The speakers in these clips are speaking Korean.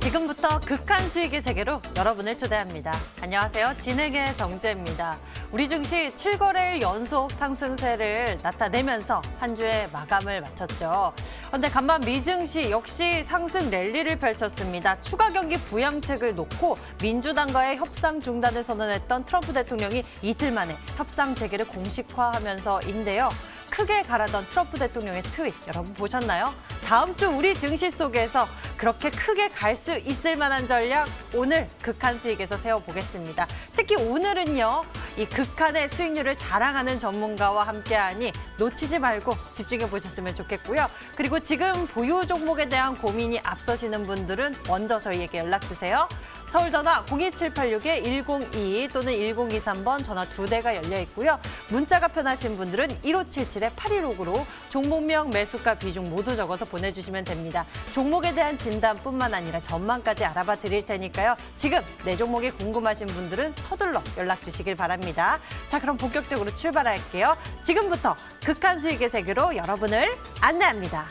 지금부터 극한 수익의 세계로 여러분을 초대합니다. 안녕하세요. 진행의 정재입니다. 우리 증시 7거래일 연속 상승세를 나타내면서 한 주의 마감을 마쳤죠. 그런데 간밤 미증시 역시 상승 랠리를 펼쳤습니다. 추가 경기 부양책을 놓고 민주당과의 협상 중단을 선언했던 트럼프 대통령이 이틀 만에 협상 재개를 공식화하면서인데요. 크게 가라던 트럼프 대통령의 트윗 여러분 보셨나요? 다음 주 우리 증시 속에서 그렇게 크게 갈 수 있을 만한 전략 오늘 극한 수익에서 세워보겠습니다. 특히 오늘은요. 이 극한의 수익률을 자랑하는 전문가와 함께하니 놓치지 말고 집중해 보셨으면 좋겠고요. 그리고 지금 보유 종목에 대한 고민이 앞서시는 분들은 먼저 저희에게 연락 주세요. 서울 전화 02786-1022 또는 1023번 전화 2대가 열려 있고요. 문자가 편하신 분들은 1577-8159로 종목명, 매수가, 비중 모두 적어서 보내주시면 됩니다. 종목에 대한 진단뿐만 아니라 전망까지 알아봐 드릴 테니까요. 지금 내 종목이 궁금하신 분들은 서둘러 연락 주시길 바랍니다. 자, 그럼 본격적으로 출발할게요. 지금부터 극한 수익의 세계로 여러분을 안내합니다.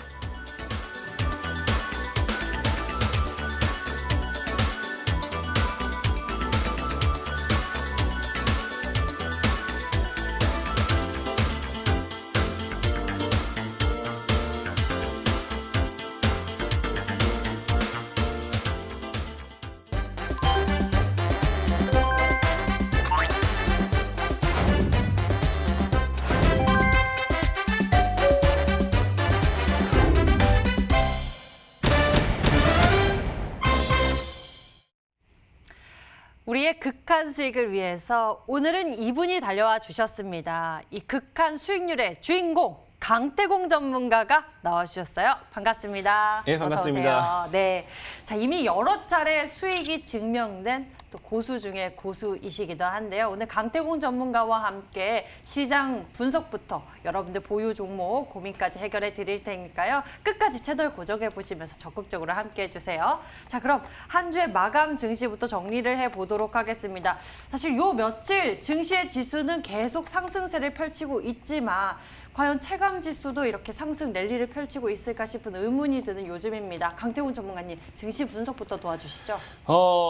우리의 극한 수익을 위해서 오늘은 이분이 달려와 주셨습니다. 이 극한 수익률의 주인공 강태공 전문가가 나와주셨어요. 반갑습니다. 네, 반갑습니다. 어서 오세요. 네, 자 이미 여러 차례 수익이 증명된 또 고수 중에 고수이시기도 한데요. 오늘 강태공 전문가와 함께 시장 분석부터 여러분들 보유 종목 고민까지 해결해 드릴 테니까요. 끝까지 채널 고정해 보시면서 적극적으로 함께 해주세요. 자, 그럼 한 주의 마감 증시부터 정리를 해보도록 하겠습니다. 사실 요 며칠 증시의 지수는 계속 상승세를 펼치고 있지만 과연 체감 지수도 이렇게 상승 랠리를 펼치고 있을까 싶은 의문이 드는 요즘입니다. 강태훈 전문가님, 증시 분석부터 도와주시죠.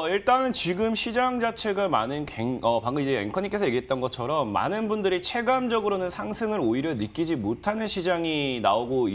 일단은 지금 시장 자체가 방금 이제 앵커님께서 얘기했던 것처럼 많은 분들이 체감적으로는 상승을 오히려 느끼지 못하는 시장이 나오고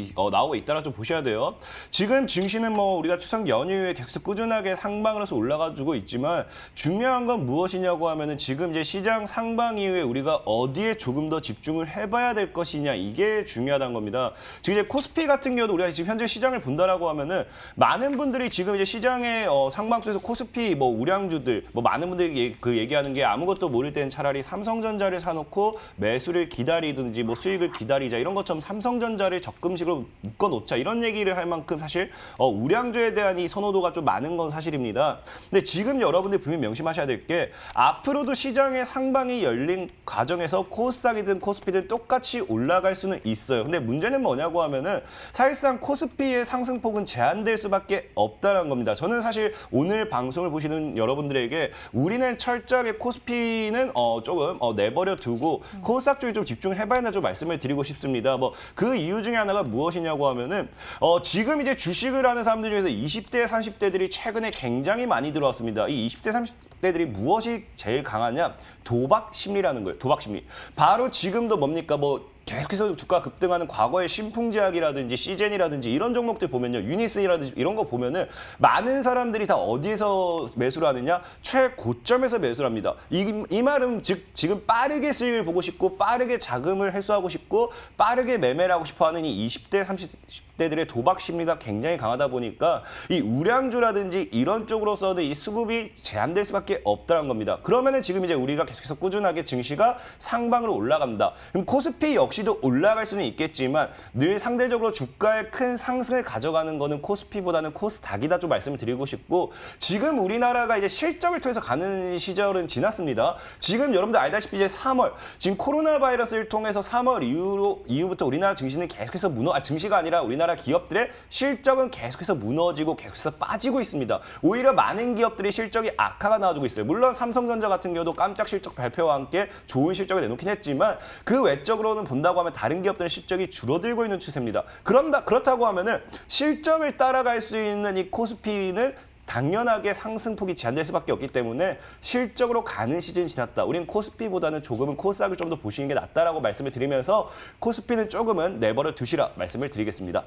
있다라 좀 보셔야 돼요. 지금 증시는 우리가 추석 연휴에 계속 꾸준하게 상방으로서 올라가지고 있지만 중요한 건 무엇이냐고 하면은 지금 이제 시장 상방 이후에 우리가 어디에 조금 더 집중을 해봐야 될 것이냐 이게 중요하다는 겁니다. 지금 이제 코스피 같은 경우도 우리가 지금 현재 시장을 본다라고 하면은 많은 분들이 지금 이제 시장의 상방 속에서 코스피 우량주들 많은 분들이 얘기하는 게 아무것도 모를 때는 차라리 삼성전자를 사놓고 매수를 기다리든지 수익을 기다리자 이런 것처럼 삼성전자를 적금식으로 묶어놓자 이런 얘기를 할 만큼 사실 우량주에 대한 이 선호도가 좀 많은 건 사실입니다. 근데 지금 여러분들 분명히 명심하셔야 될 게 앞으로도 시장의 상방이 열린 과정에서 코스닥이든 코스피든 똑같이 올라갈 수는 있어요. 근데 문제는 뭐냐고 하면은 사실상 코스피의 상승폭은 제한될 수밖에 없다는 겁니다. 저는 사실 오늘 방송을 보시는 여러분들에게 우리는 철저하게 코스피는 조금 내버려 두고 코스닥 쪽에 좀 집중을 해봐야 한다 좀 말씀을 드리고 싶습니다. 그 이유 중에 하나가 무엇이냐고 하면은 지금 이제 주식을 하는 사람들 중에서 20대, 30대들이 최근에 굉장히 많이 들어왔습니다. 이 20대, 30대들이 무엇이 제일 강하냐? 도박 심리라는 거예요. 도박 심리. 바로 지금도 뭡니까? 계속해서 주가 급등하는 과거의 신풍제약이라든지 시젠이라든지 이런 종목들 보면요. 유니슨이라든지 이런 거 보면은 많은 사람들이 다 어디에서 매수를 하느냐? 최고점에서 매수를 합니다. 이 말은 즉 지금 빠르게 수익을 보고 싶고 빠르게 자금을 회수하고 싶고 빠르게 매매를 하고 싶어 하는 이 20대, 30대들의 도박 심리가 굉장히 강하다 보니까 이 우량주라든지 이런 쪽으로서는 이 수급이 제한될 수밖에 없다는 겁니다. 그러면은 지금 이제 우리가 계속해서 꾸준하게 증시가 상방으로 올라간다. 그럼 코스피 역시도 올라갈 수는 있겠지만 늘 상대적으로 주가의 큰 상승을 가져가는 거는 코스피보다는 코스닥이다 좀 말씀을 드리고 싶고 지금 우리나라가 이제 실적을 통해서 가는 시절은 지났습니다. 지금 여러분들 알다시피 이제 3월 지금 코로나 바이러스를 통해서 3월 이후부터 우리나라 증시는 계속해서 증시가 아니라 우리나라 기업들의 실적은 계속해서 무너지고 계속해서 빠지고 있습니다. 오히려 많은 기업들이 실적이 악화가 나와주고 있어요. 물론 삼성전자 같은 경우도 깜짝 실적 발표와 함께 좋은 실적을 내놓긴 했지만 그 외적으로는 본다고 하면 다른 기업들의 실적이 줄어들고 있는 추세입니다. 그렇다고 하면은 실적을 따라갈 수 있는 이 코스피는 당연하게 상승폭이 제한될 수밖에 없기 때문에 실적으로 가는 시즌이 지났다. 우린 코스피보다는 조금은 코스닥을 좀 더 보시는 게 낫다라고 말씀을 드리면서 코스피는 조금은 내버려 두시라 말씀을 드리겠습니다.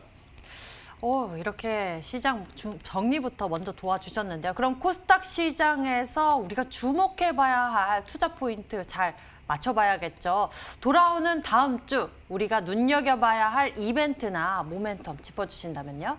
이렇게 시장 정리부터 먼저 도와주셨는데요. 그럼 코스닥 시장에서 우리가 주목해봐야 할 투자 포인트 잘 맞춰봐야겠죠. 돌아오는 다음 주 우리가 눈여겨봐야 할 이벤트나 모멘텀 짚어주신다면요?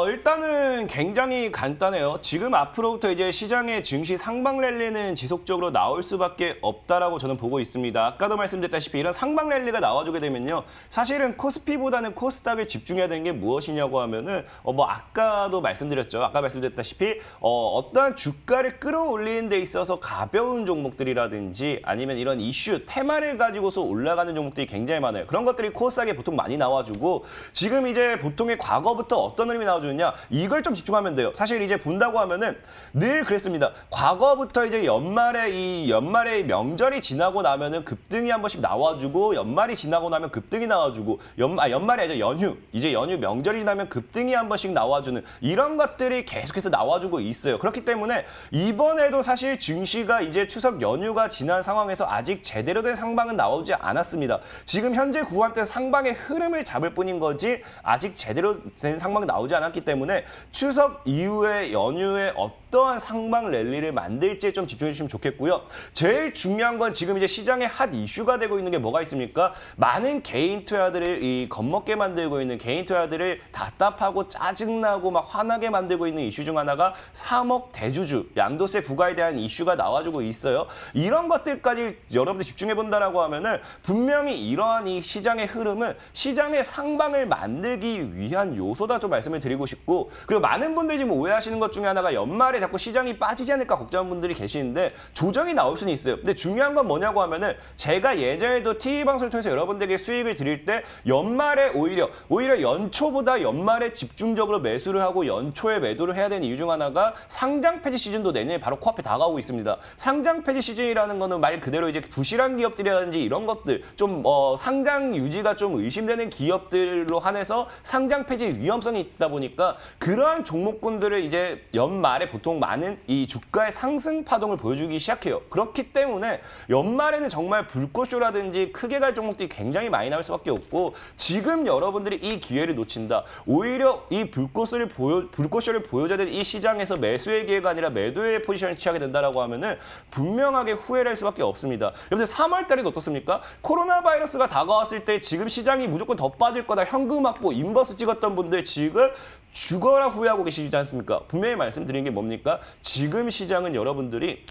일단은 굉장히 간단해요. 지금 앞으로부터 이제 시장의 증시 상방 랠리는 지속적으로 나올 수밖에 없다라고 저는 보고 있습니다. 아까도 말씀드렸다시피 이런 상방 랠리가 나와주게 되면요. 사실은 코스피보다는 코스닥을 집중해야 되는 게 무엇이냐고 하면은 아까도 말씀드렸죠. 아까 말씀드렸다시피 어떠한 주가를 끌어올리는 데 있어서 가벼운 종목들이라든지 아니면 이런 이슈, 테마를 가지고서 올라가는 종목들이 굉장히 많아요. 그런 것들이 코스닥에 보통 많이 나와주고 지금 이제 보통의 과거부터 어떤 흐름이 나와주느냐 이걸 좀 집중하면 돼요. 사실 이제 본다고 하면은 늘 그랬습니다. 과거부터 이제 연말에 명절이 지나고 나면은 급등이 한 번씩 나와주고 연말이 지나고 나면 급등이 나와주고 연말이 아니죠. 연휴. 이제 연휴 명절이 지나면 급등이 한 번씩 나와주는 이런 것들이 계속해서 나와주고 있어요. 그렇기 때문에 이번에도 사실 증시가 이제 추석 연휴가 지난 상황에서 아직 제대로 된 상방은 나오지 않았습니다. 지금 현재 구간대 상방의 흐름을 잡을 뿐인 거지 아직 제대로 된 상방이 나오지 않았기 때문에 추석 이후에 연휴에 어떠한 상방 랠리를 만들지에 좀 집중해 주시면 좋겠고요. 제일 중요한 건 지금 이제 시장의 핫 이슈가 되고 있는 게 뭐가 있습니까? 많은 개인 투자들을 겁먹게 만들고 있는 개인 투자들을 답답하고 짜증나고 막 화나게 만들고 있는 이슈 중 하나가 3억 대주주, 양도세 부과에 대한 이슈가 나와주고 있어요. 이런 것들까지 여러분들 집중해 본다라고 하면은 분명히 이러한 이 시장의 흐름은 시장의 상방을 만들기 위한 요소다 좀 말씀을 드리고 싶고 그리고 많은 분들이 지금 오해하시는 것 중에 하나가 연말에 자꾸 시장이 빠지지 않을까 걱정하는 분들이 계시는데 조정이 나올 수는 있어요. 근데 중요한 건 뭐냐고 하면은 제가 예전에도 TV 방송을 통해서 여러분들에게 수익을 드릴 때 연말에 오히려 연초보다 연말에 집중적으로 매수를 하고 연초에 매도를 해야 되는 이유 중 하나가 상장 폐지 시즌도 내년에 바로 코앞에 다가오고 있습니다. 상장 폐지 시즌이라는 거는 말 그대로 이제 부실한 기업들이라든지 이런 것들 좀 상장 유지가 좀 의심되는 기업들로 한해서 상장 폐지 위험성이 있다 보니까 그러한 종목군들을 이제 연말에 보통 많은 이 주가의 상승 파동을 보여주기 시작해요. 그렇기 때문에 연말에는 정말 불꽃쇼라든지 크게 갈 종목들이 굉장히 많이 나올 수밖에 없고 지금 여러분들이 이 기회를 놓친다. 오히려 이 불꽃쇼를 보여줘야 될 이 시장에서 매수의 기회가 아니라 매도의 포지션을 취하게 된다라고 하면은 분명하게 후회를 할 수밖에 없습니다. 여러분들 3월 달에도 어떻습니까? 코로나 바이러스가 다가왔을 때 지금 시장이 무조건 더 빠질 거다. 현금 확보, 인버스 찍었던 분들 지금 죽어라 후회하고 계시지 않습니까? 분명히 말씀드린 게 뭡니까? 지금 시장은 여러분들이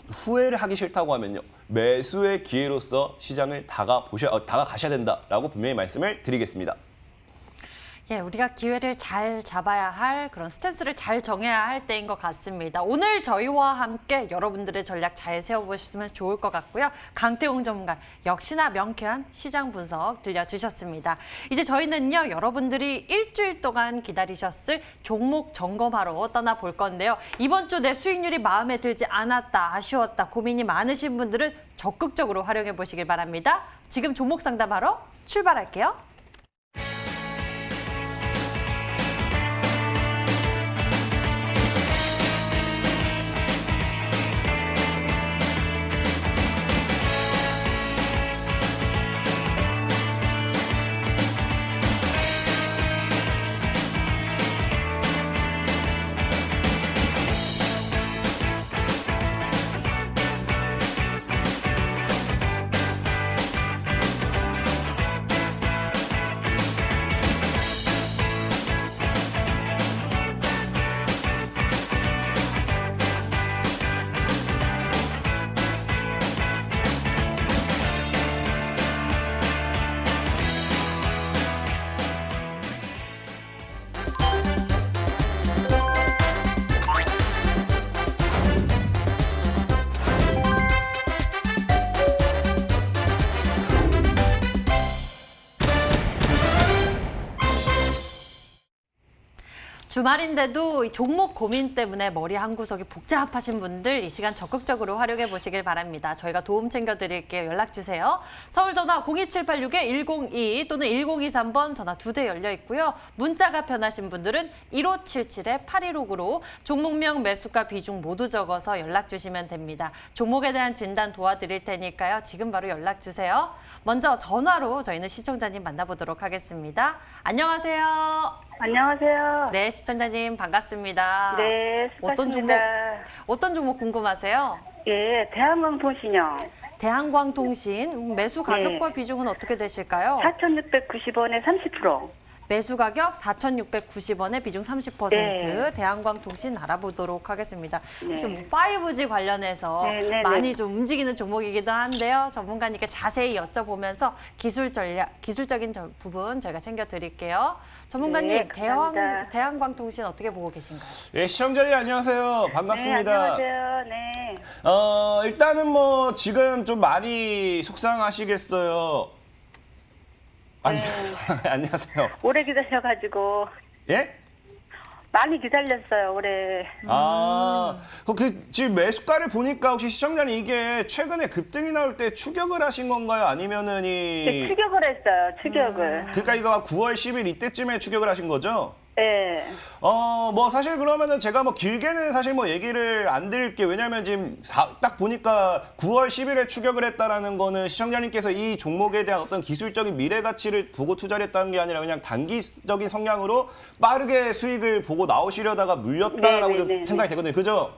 후회를 하기 싫다고 하면요. 매수의 기회로서 시장을 다가가셔야 된다라고 분명히 말씀을 드리겠습니다. 예, 우리가 기회를 잘 잡아야 할 그런 스탠스를 잘 정해야 할 때인 것 같습니다. 오늘 저희와 함께 여러분들의 전략 잘 세워보셨으면 좋을 것 같고요. 강태웅 전문가 역시나 명쾌한 시장 분석 들려주셨습니다. 이제 저희는요, 여러분들이 일주일 동안 기다리셨을 종목 점검하러 떠나볼 건데요. 이번 주 내 수익률이 마음에 들지 않았다, 아쉬웠다, 고민이 많으신 분들은 적극적으로 활용해 보시길 바랍니다. 지금 종목 상담하러 출발할게요. 주말인데도 이 종목 고민 때문에 머리 한구석이 복잡하신 분들 이 시간 적극적으로 활용해 보시길 바랍니다. 저희가 도움 챙겨드릴게요. 연락 주세요. 서울 전화 02786-102 또는 1023번 전화 2대 열려 있고요. 문자가 편하신 분들은 1577-8159로 종목명, 매수가, 비중 모두 적어서 연락 주시면 됩니다. 종목에 대한 진단 도와드릴 테니까요. 지금 바로 연락 주세요. 먼저 전화로 저희는 시청자님 만나보도록 하겠습니다. 안녕하세요. 안녕하세요. 네, 시청자님 반갑습니다. 네, 수고하십니다. 어떤 종목 궁금하세요? 예, 대한항공통신요. 대한광통신 매수 가격과 비중은 어떻게 되실까요? 4,690원에 30%. 매수 가격 4,690원에 비중 30%. 네. 대한광통신 알아보도록 하겠습니다. 네. 좀 5G 관련해서 네. 많이 좀 움직이는 종목이기도 한데요. 전문가님께 자세히 여쭤보면서 기술적인 부분 저희가 챙겨드릴게요. 전문가님, 네, 감사합니다. 대한광통신 어떻게 보고 계신가요? 예, 시청자님 안녕하세요. 반갑습니다. 네, 안녕하세요. 네. 일단은 뭐 지금 좀 많이 속상하시겠어요. 안녕하세요. 오래 기다려가지고 예? 많이 기다렸어요, 올해. 지금 매수가를 보니까 혹시 시청자님 이게 최근에 급등이 나올 때 추격을 하신 건가요? 아니면은 네, 추격을 했어요, 추격을. 그러니까 이거 9월 10일 이때쯤에 추격을 하신 거죠? 네. 뭐 사실 그러면은 제가 뭐 길게는 사실 뭐 얘기를 안 드릴게요. 왜냐면 지금 딱 보니까 9월 10일에 추격을 했다라는 거는 시청자님께서 이 종목에 대한 어떤 기술적인 미래 가치를 보고 투자를 했다는 게 아니라 그냥 단기적인 성향으로 빠르게 수익을 보고 나오시려다가 물렸다라고 좀 생각이 되거든요. 그죠?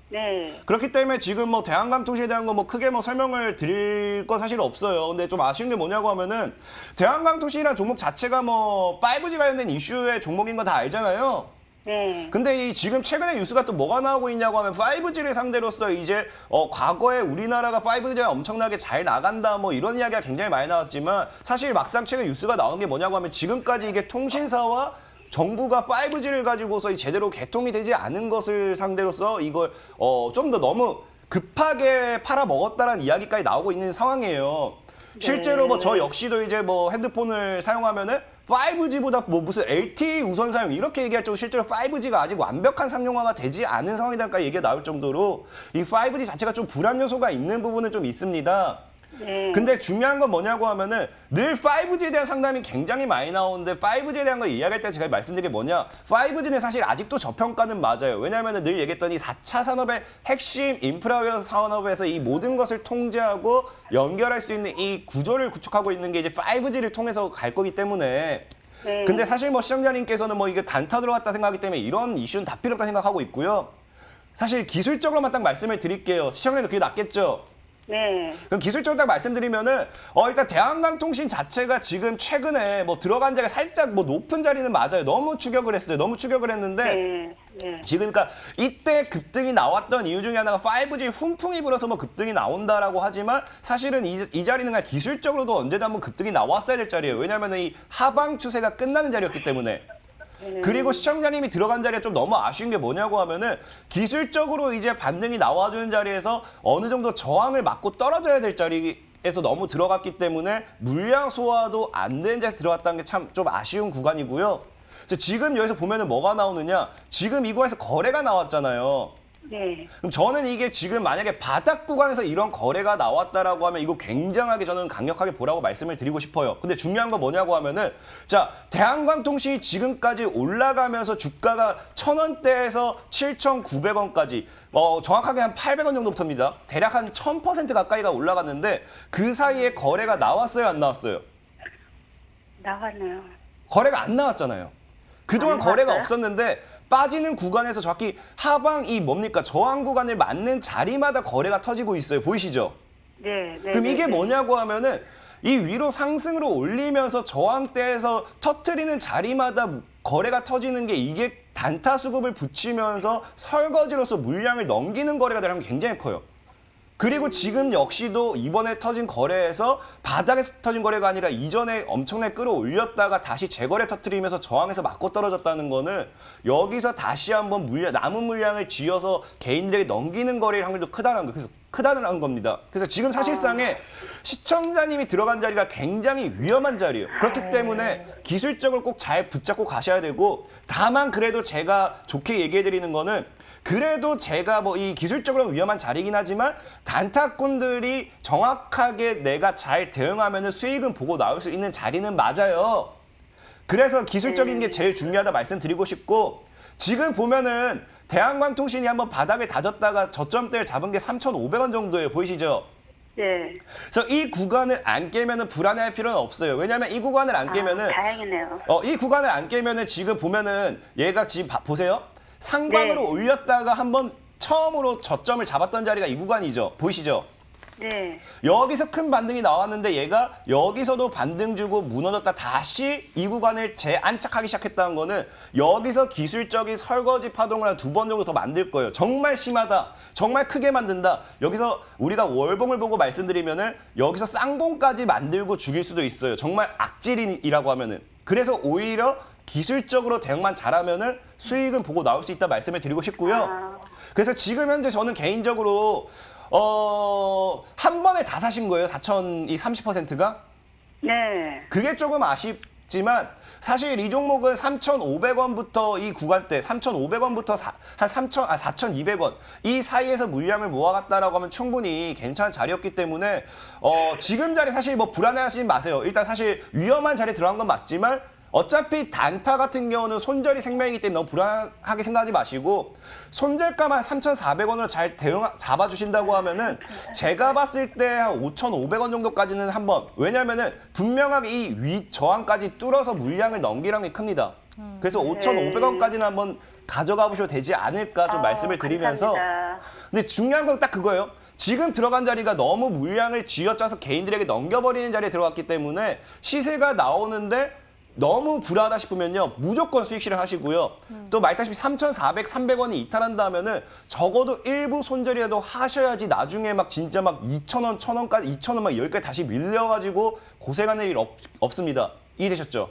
네. 그렇기 때문에 지금 뭐 대한광통신에 대한 거 뭐 크게 뭐 설명을 드릴 거 사실 없어요. 근데 좀 아쉬운 게 뭐냐고 하면은 대한광통신이라는 종목 자체가 뭐 5G 관련된 이슈의 종목인 거 다 알잖아요. 네. 근데 이 지금 최근에 뉴스가 또 뭐가 나오고 있냐고 하면 5G를 상대로서 이제 과거에 우리나라가 5G가 엄청나게 잘 나간다 뭐 이런 이야기가 굉장히 많이 나왔지만 사실 막상 최근 뉴스가 나온 게 뭐냐고 하면 지금까지 이게 통신사와 정부가 5G를 가지고서 제대로 개통이 되지 않은 것을 상대로서 이걸 좀 더 너무 급하게 팔아먹었다라는 이야기까지 나오고 있는 상황이에요. 실제로 뭐 저 역시도 이제 뭐 핸드폰을 사용하면은 5G보다 뭐 무슨 LTE 우선 사용 이렇게 얘기할 정도로 실제로 5G가 아직 완벽한 상용화가 되지 않은 상황이다까지 얘기가 나올 정도로 이 5G 자체가 좀 불안 요소가 있는 부분은 좀 있습니다. 네. 근데 중요한 건 뭐냐고 하면은 늘 5G에 대한 상담이 굉장히 많이 나오는데 5G에 대한 거 이야기할 때 제가 말씀드린 게 뭐냐 5G는 사실 아직도 저평가는 맞아요. 왜냐하면 늘 얘기했던 이 4차 산업의 핵심 인프라 산업에서 이 모든 것을 통제하고 연결할 수 있는 이 구조를 구축하고 있는 게 이제 5G를 통해서 갈 거기 때문에 네. 근데 사실 뭐 시청자님께서는 뭐 이게 단타 들어갔다 생각하기 때문에 이런 이슈는 다 필요 없다 생각하고 있고요. 사실 기술적으로만 딱 말씀을 드릴게요. 시청자님 그게 낫겠죠? 네. 그럼 기술적으로 딱 말씀드리면은 일단 대한광통신 자체가 지금 최근에 뭐 들어간 자리가 살짝 뭐 높은 자리는 맞아요. 너무 추격을 했어요. 너무 추격을 했는데 네. 지금 그러니까 이때 급등이 나왔던 이유 중에 하나가 5G 훈풍이 불어서 뭐 급등이 나온다라고 하지만 사실은 이 자리는 그냥 기술적으로도 언제든 한번 급등이 나왔어야 될 자리예요. 왜냐하면 이 하방 추세가 끝나는 자리였기 때문에. 그리고 시청자님이 들어간 자리가 좀 너무 아쉬운 게 뭐냐고 하면은 기술적으로 이제 반등이 나와주는 자리에서 어느 정도 저항을 맞고 떨어져야 될 자리에서 너무 들어갔기 때문에 물량 소화도 안 된 자리에서 들어갔다는 게 참 좀 아쉬운 구간이고요. 지금 여기서 보면은 뭐가 나오느냐? 지금 이 구간에서 거래가 나왔잖아요. 네. 그럼 저는 이게 지금 만약에 바닥 구간에서 이런 거래가 나왔다라고 하면 이거 굉장하게 저는 강력하게 보라고 말씀을 드리고 싶어요. 근데 중요한 건 뭐냐고 하면은 자, 대한광통신이 지금까지 올라가면서 주가가 1,000원대에서 7,900원까지 정확하게 한 800원 정도부터입니다. 대략 한 1000% 가까이가 올라갔는데 그 사이에 거래가 나왔어요, 안 나왔어요? 나왔네요. 거래가 안 나왔잖아요. 그동안 안 거래가 나왔어요? 없었는데 빠지는 구간에서 정확히 하방 이 뭡니까? 저항 구간을 맞는 자리마다 거래가 터지고 있어요. 보이시죠? 네. 그럼 이게 뭐냐고 하면은 이 위로 상승으로 올리면서 저항대에서 터트리는 자리마다 거래가 터지는 게 이게 단타 수급을 붙이면서 설거지로서 물량을 넘기는 거래가 되려면 굉장히 커요. 그리고 지금 역시도 이번에 터진 거래에서 바닥에서 터진 거래가 아니라 이전에 엄청나게 끌어올렸다가 다시 재거래 터뜨리면서 저항에서 맞고 떨어졌다는 거는 여기서 다시 한번 남은 물량을 쥐어서 개인들에게 넘기는 거래일 확률도 크다는 거. 그래서 크다는 겁니다. 그래서 지금 사실상에 시청자님이 들어간 자리가 굉장히 위험한 자리예요. 그렇기 때문에 기술적으로 꼭 잘 붙잡고 가셔야 되고, 다만 그래도 제가 좋게 얘기해 드리는 거는, 그래도 제가 뭐 이 기술적으로 위험한 자리긴 하지만 단타꾼들이 정확하게 내가 잘 대응하면 수익은 보고 나올 수 있는 자리는 맞아요. 그래서 기술적인 게 제일 중요하다 말씀드리고 싶고, 지금 보면은 대한광통신이 한번 바닥을 다졌다가 저점대를 잡은 게 3,500원 정도예요. 보이시죠? 네. 그래서 이 구간을 안 깨면은 불안해할 필요는 없어요. 왜냐하면 이 구간을 안 깨면은 다행이네요. 이 구간을 안 깨면은 지금 보면은 얘가 지금 보세요. 상방으로 네. 올렸다가 한번 처음으로 저점을 잡았던 자리가 이 구간이죠. 보이시죠? 네. 여기서 큰 반등이 나왔는데 얘가 여기서도 반등 주고 무너졌다 다시 이 구간을 재안착하기 시작했다는 거는 여기서 기술적인 설거지 파동을 한 2번 정도 더 만들 거예요. 정말 심하다. 정말 크게 만든다. 여기서 우리가 월봉을 보고 말씀드리면은 여기서 쌍봉까지 만들고 죽일 수도 있어요. 정말 악질이라고 하면은. 그래서 오히려 기술적으로 대응만 잘하면은 수익은 보고 나올 수 있다 말씀을 드리고 싶고요. 그래서 지금 현재 저는 개인적으로 한 번에 다 사신 거예요? 30%가? 네. 그게 조금 아쉽지만 사실 이 종목은 3,500원부터 이 구간대 3,500원부터 한 4,200원 이 사이에서 물량을 모아갔다라고 하면 충분히 괜찮은 자리였기 때문에 지금 자리 사실 뭐 불안해하시지 마세요. 일단 사실 위험한 자리에 들어간 건 맞지만 어차피 단타 같은 경우는 손절이 생명이기 때문에 너무 불안하게 생각하지 마시고 손절가만 3,400원으로 잘 잡아주신다고 하면은 제가 봤을 때 한 5,500원 정도까지는 한번 왜냐면은 분명하게 이 위 저항까지 뚫어서 물량을 넘기라는 게 큽니다. 그래서 5,500원까지는 한번 가져가 보셔도 되지 않을까 좀 말씀을 드리면서 감사합니다. 근데 중요한 건 딱 그거예요. 지금 들어간 자리가 너무 물량을 쥐어짜서 개인들에게 넘겨버리는 자리에 들어갔기 때문에 시세가 나오는데 너무 불안하다 싶으면요. 무조건 수익 실현하시고요. 또 말다시피 3,400, 300원이 이탈한다 하면은 적어도 일부 손절이라도 하셔야지 나중에 막 진짜 막 2,000원, 1,000원까지, 2,000원 막 여기까지 다시 밀려가지고 고생하는 일 없습니다. 이해되셨죠?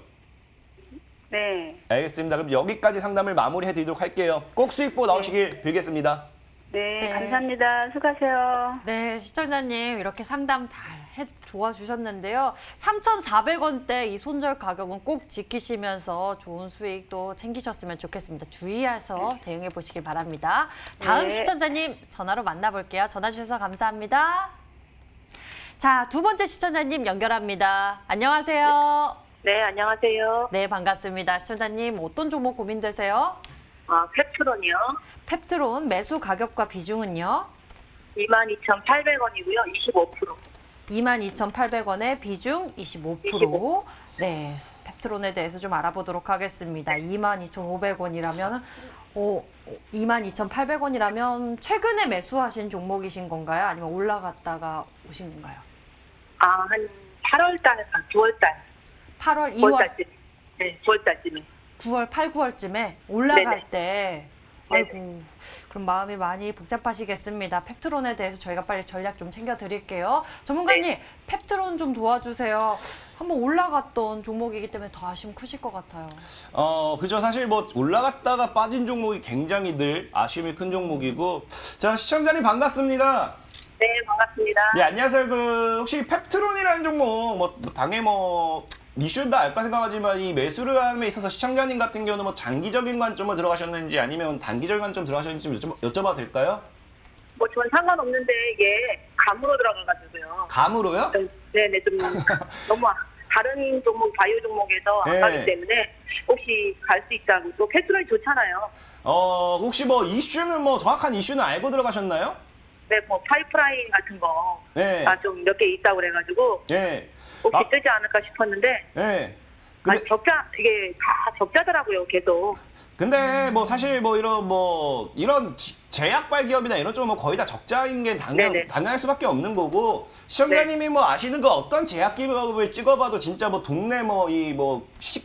네. 알겠습니다. 그럼 여기까지 상담을 마무리해드리도록 할게요. 꼭 수익 보고 나오시길 빌겠습니다. 네. 네. 감사합니다. 수고하세요. 네, 시청자님 이렇게 상담 잘 도와주셨는데요. 3,400원대 이 손절 가격은 꼭 지키시면서 좋은 수익도 챙기셨으면 좋겠습니다. 주의해서 대응해 보시길 바랍니다. 다음 네. 시청자님 전화로 만나볼게요. 전화 주셔서 감사합니다. 자, 두 번째 시청자님 연결합니다. 안녕하세요. 네, 안녕하세요. 네, 반갑습니다. 시청자님 어떤 종목 고민되세요? 펩트론이요. 펩트론 매수 가격과 비중은요? 22,800원이고요. 25%. 22,800원의 비중 25%. 네, 펩트론에 대해서 좀 알아보도록 하겠습니다. 22,500원이라면 22,800원이라면 최근에 매수하신 종목이신 건가요? 아니면 올라갔다가 오신 건가요? 한 8월 달, 9월 달. 8월, 9월 2월, 달쯤. 네, 9월 달쯤에. 9월, 8, 9월쯤에 올라갈 네네. 때 아이고, 그럼 마음이 많이 복잡하시겠습니다. 펩트론에 대해서 저희가 빨리 전략 좀 챙겨드릴게요. 전문가님, 네. 펩트론 좀 도와주세요. 한번 올라갔던 종목이기 때문에 더 아쉬움 크실 것 같아요. 그죠. 사실 뭐 올라갔다가 빠진 종목이 굉장히 늘 아쉬움이 큰 종목이고. 자, 시청자님 반갑습니다. 네, 반갑습니다. 네, 안녕하세요. 혹시 펩트론이라는 종목, 당연히 이슈다 알까 생각하지만 이 매수를 함에 있어서 시청자님 같은 경우는 장기적인 관점으로 들어가셨는지 아니면 단기적인 관점 들어가셨는지 좀 여쭤봐도 될까요? 전 상관없는데 이게 감으로 들어가가지고요. 감으로요? 네네, 좀 너무 다른 종목, 바이오 종목에서 안 네. 가기 때문에 혹시 갈 수 있다고. 또 펩트론이 좋잖아요. 혹시 이슈는 정확한 이슈는 알고 들어가셨나요? 네, 파이프라인 같은 거. 네. 좀 몇 개 있다고 그래가지고. 네. 혹시 뜨지 않을까 싶었는데. 네. 근데 이게 다 적자더라고요, 계속. 근데 사실 이런 제약발 기업이나 이런 쪽은 뭐 거의 다 적자인 게 네네. 당연할 수밖에 없는 거고, 시청자님이 뭐 아시는 거 어떤 제약 기업을 찍어봐도 진짜 뭐 동네 뭐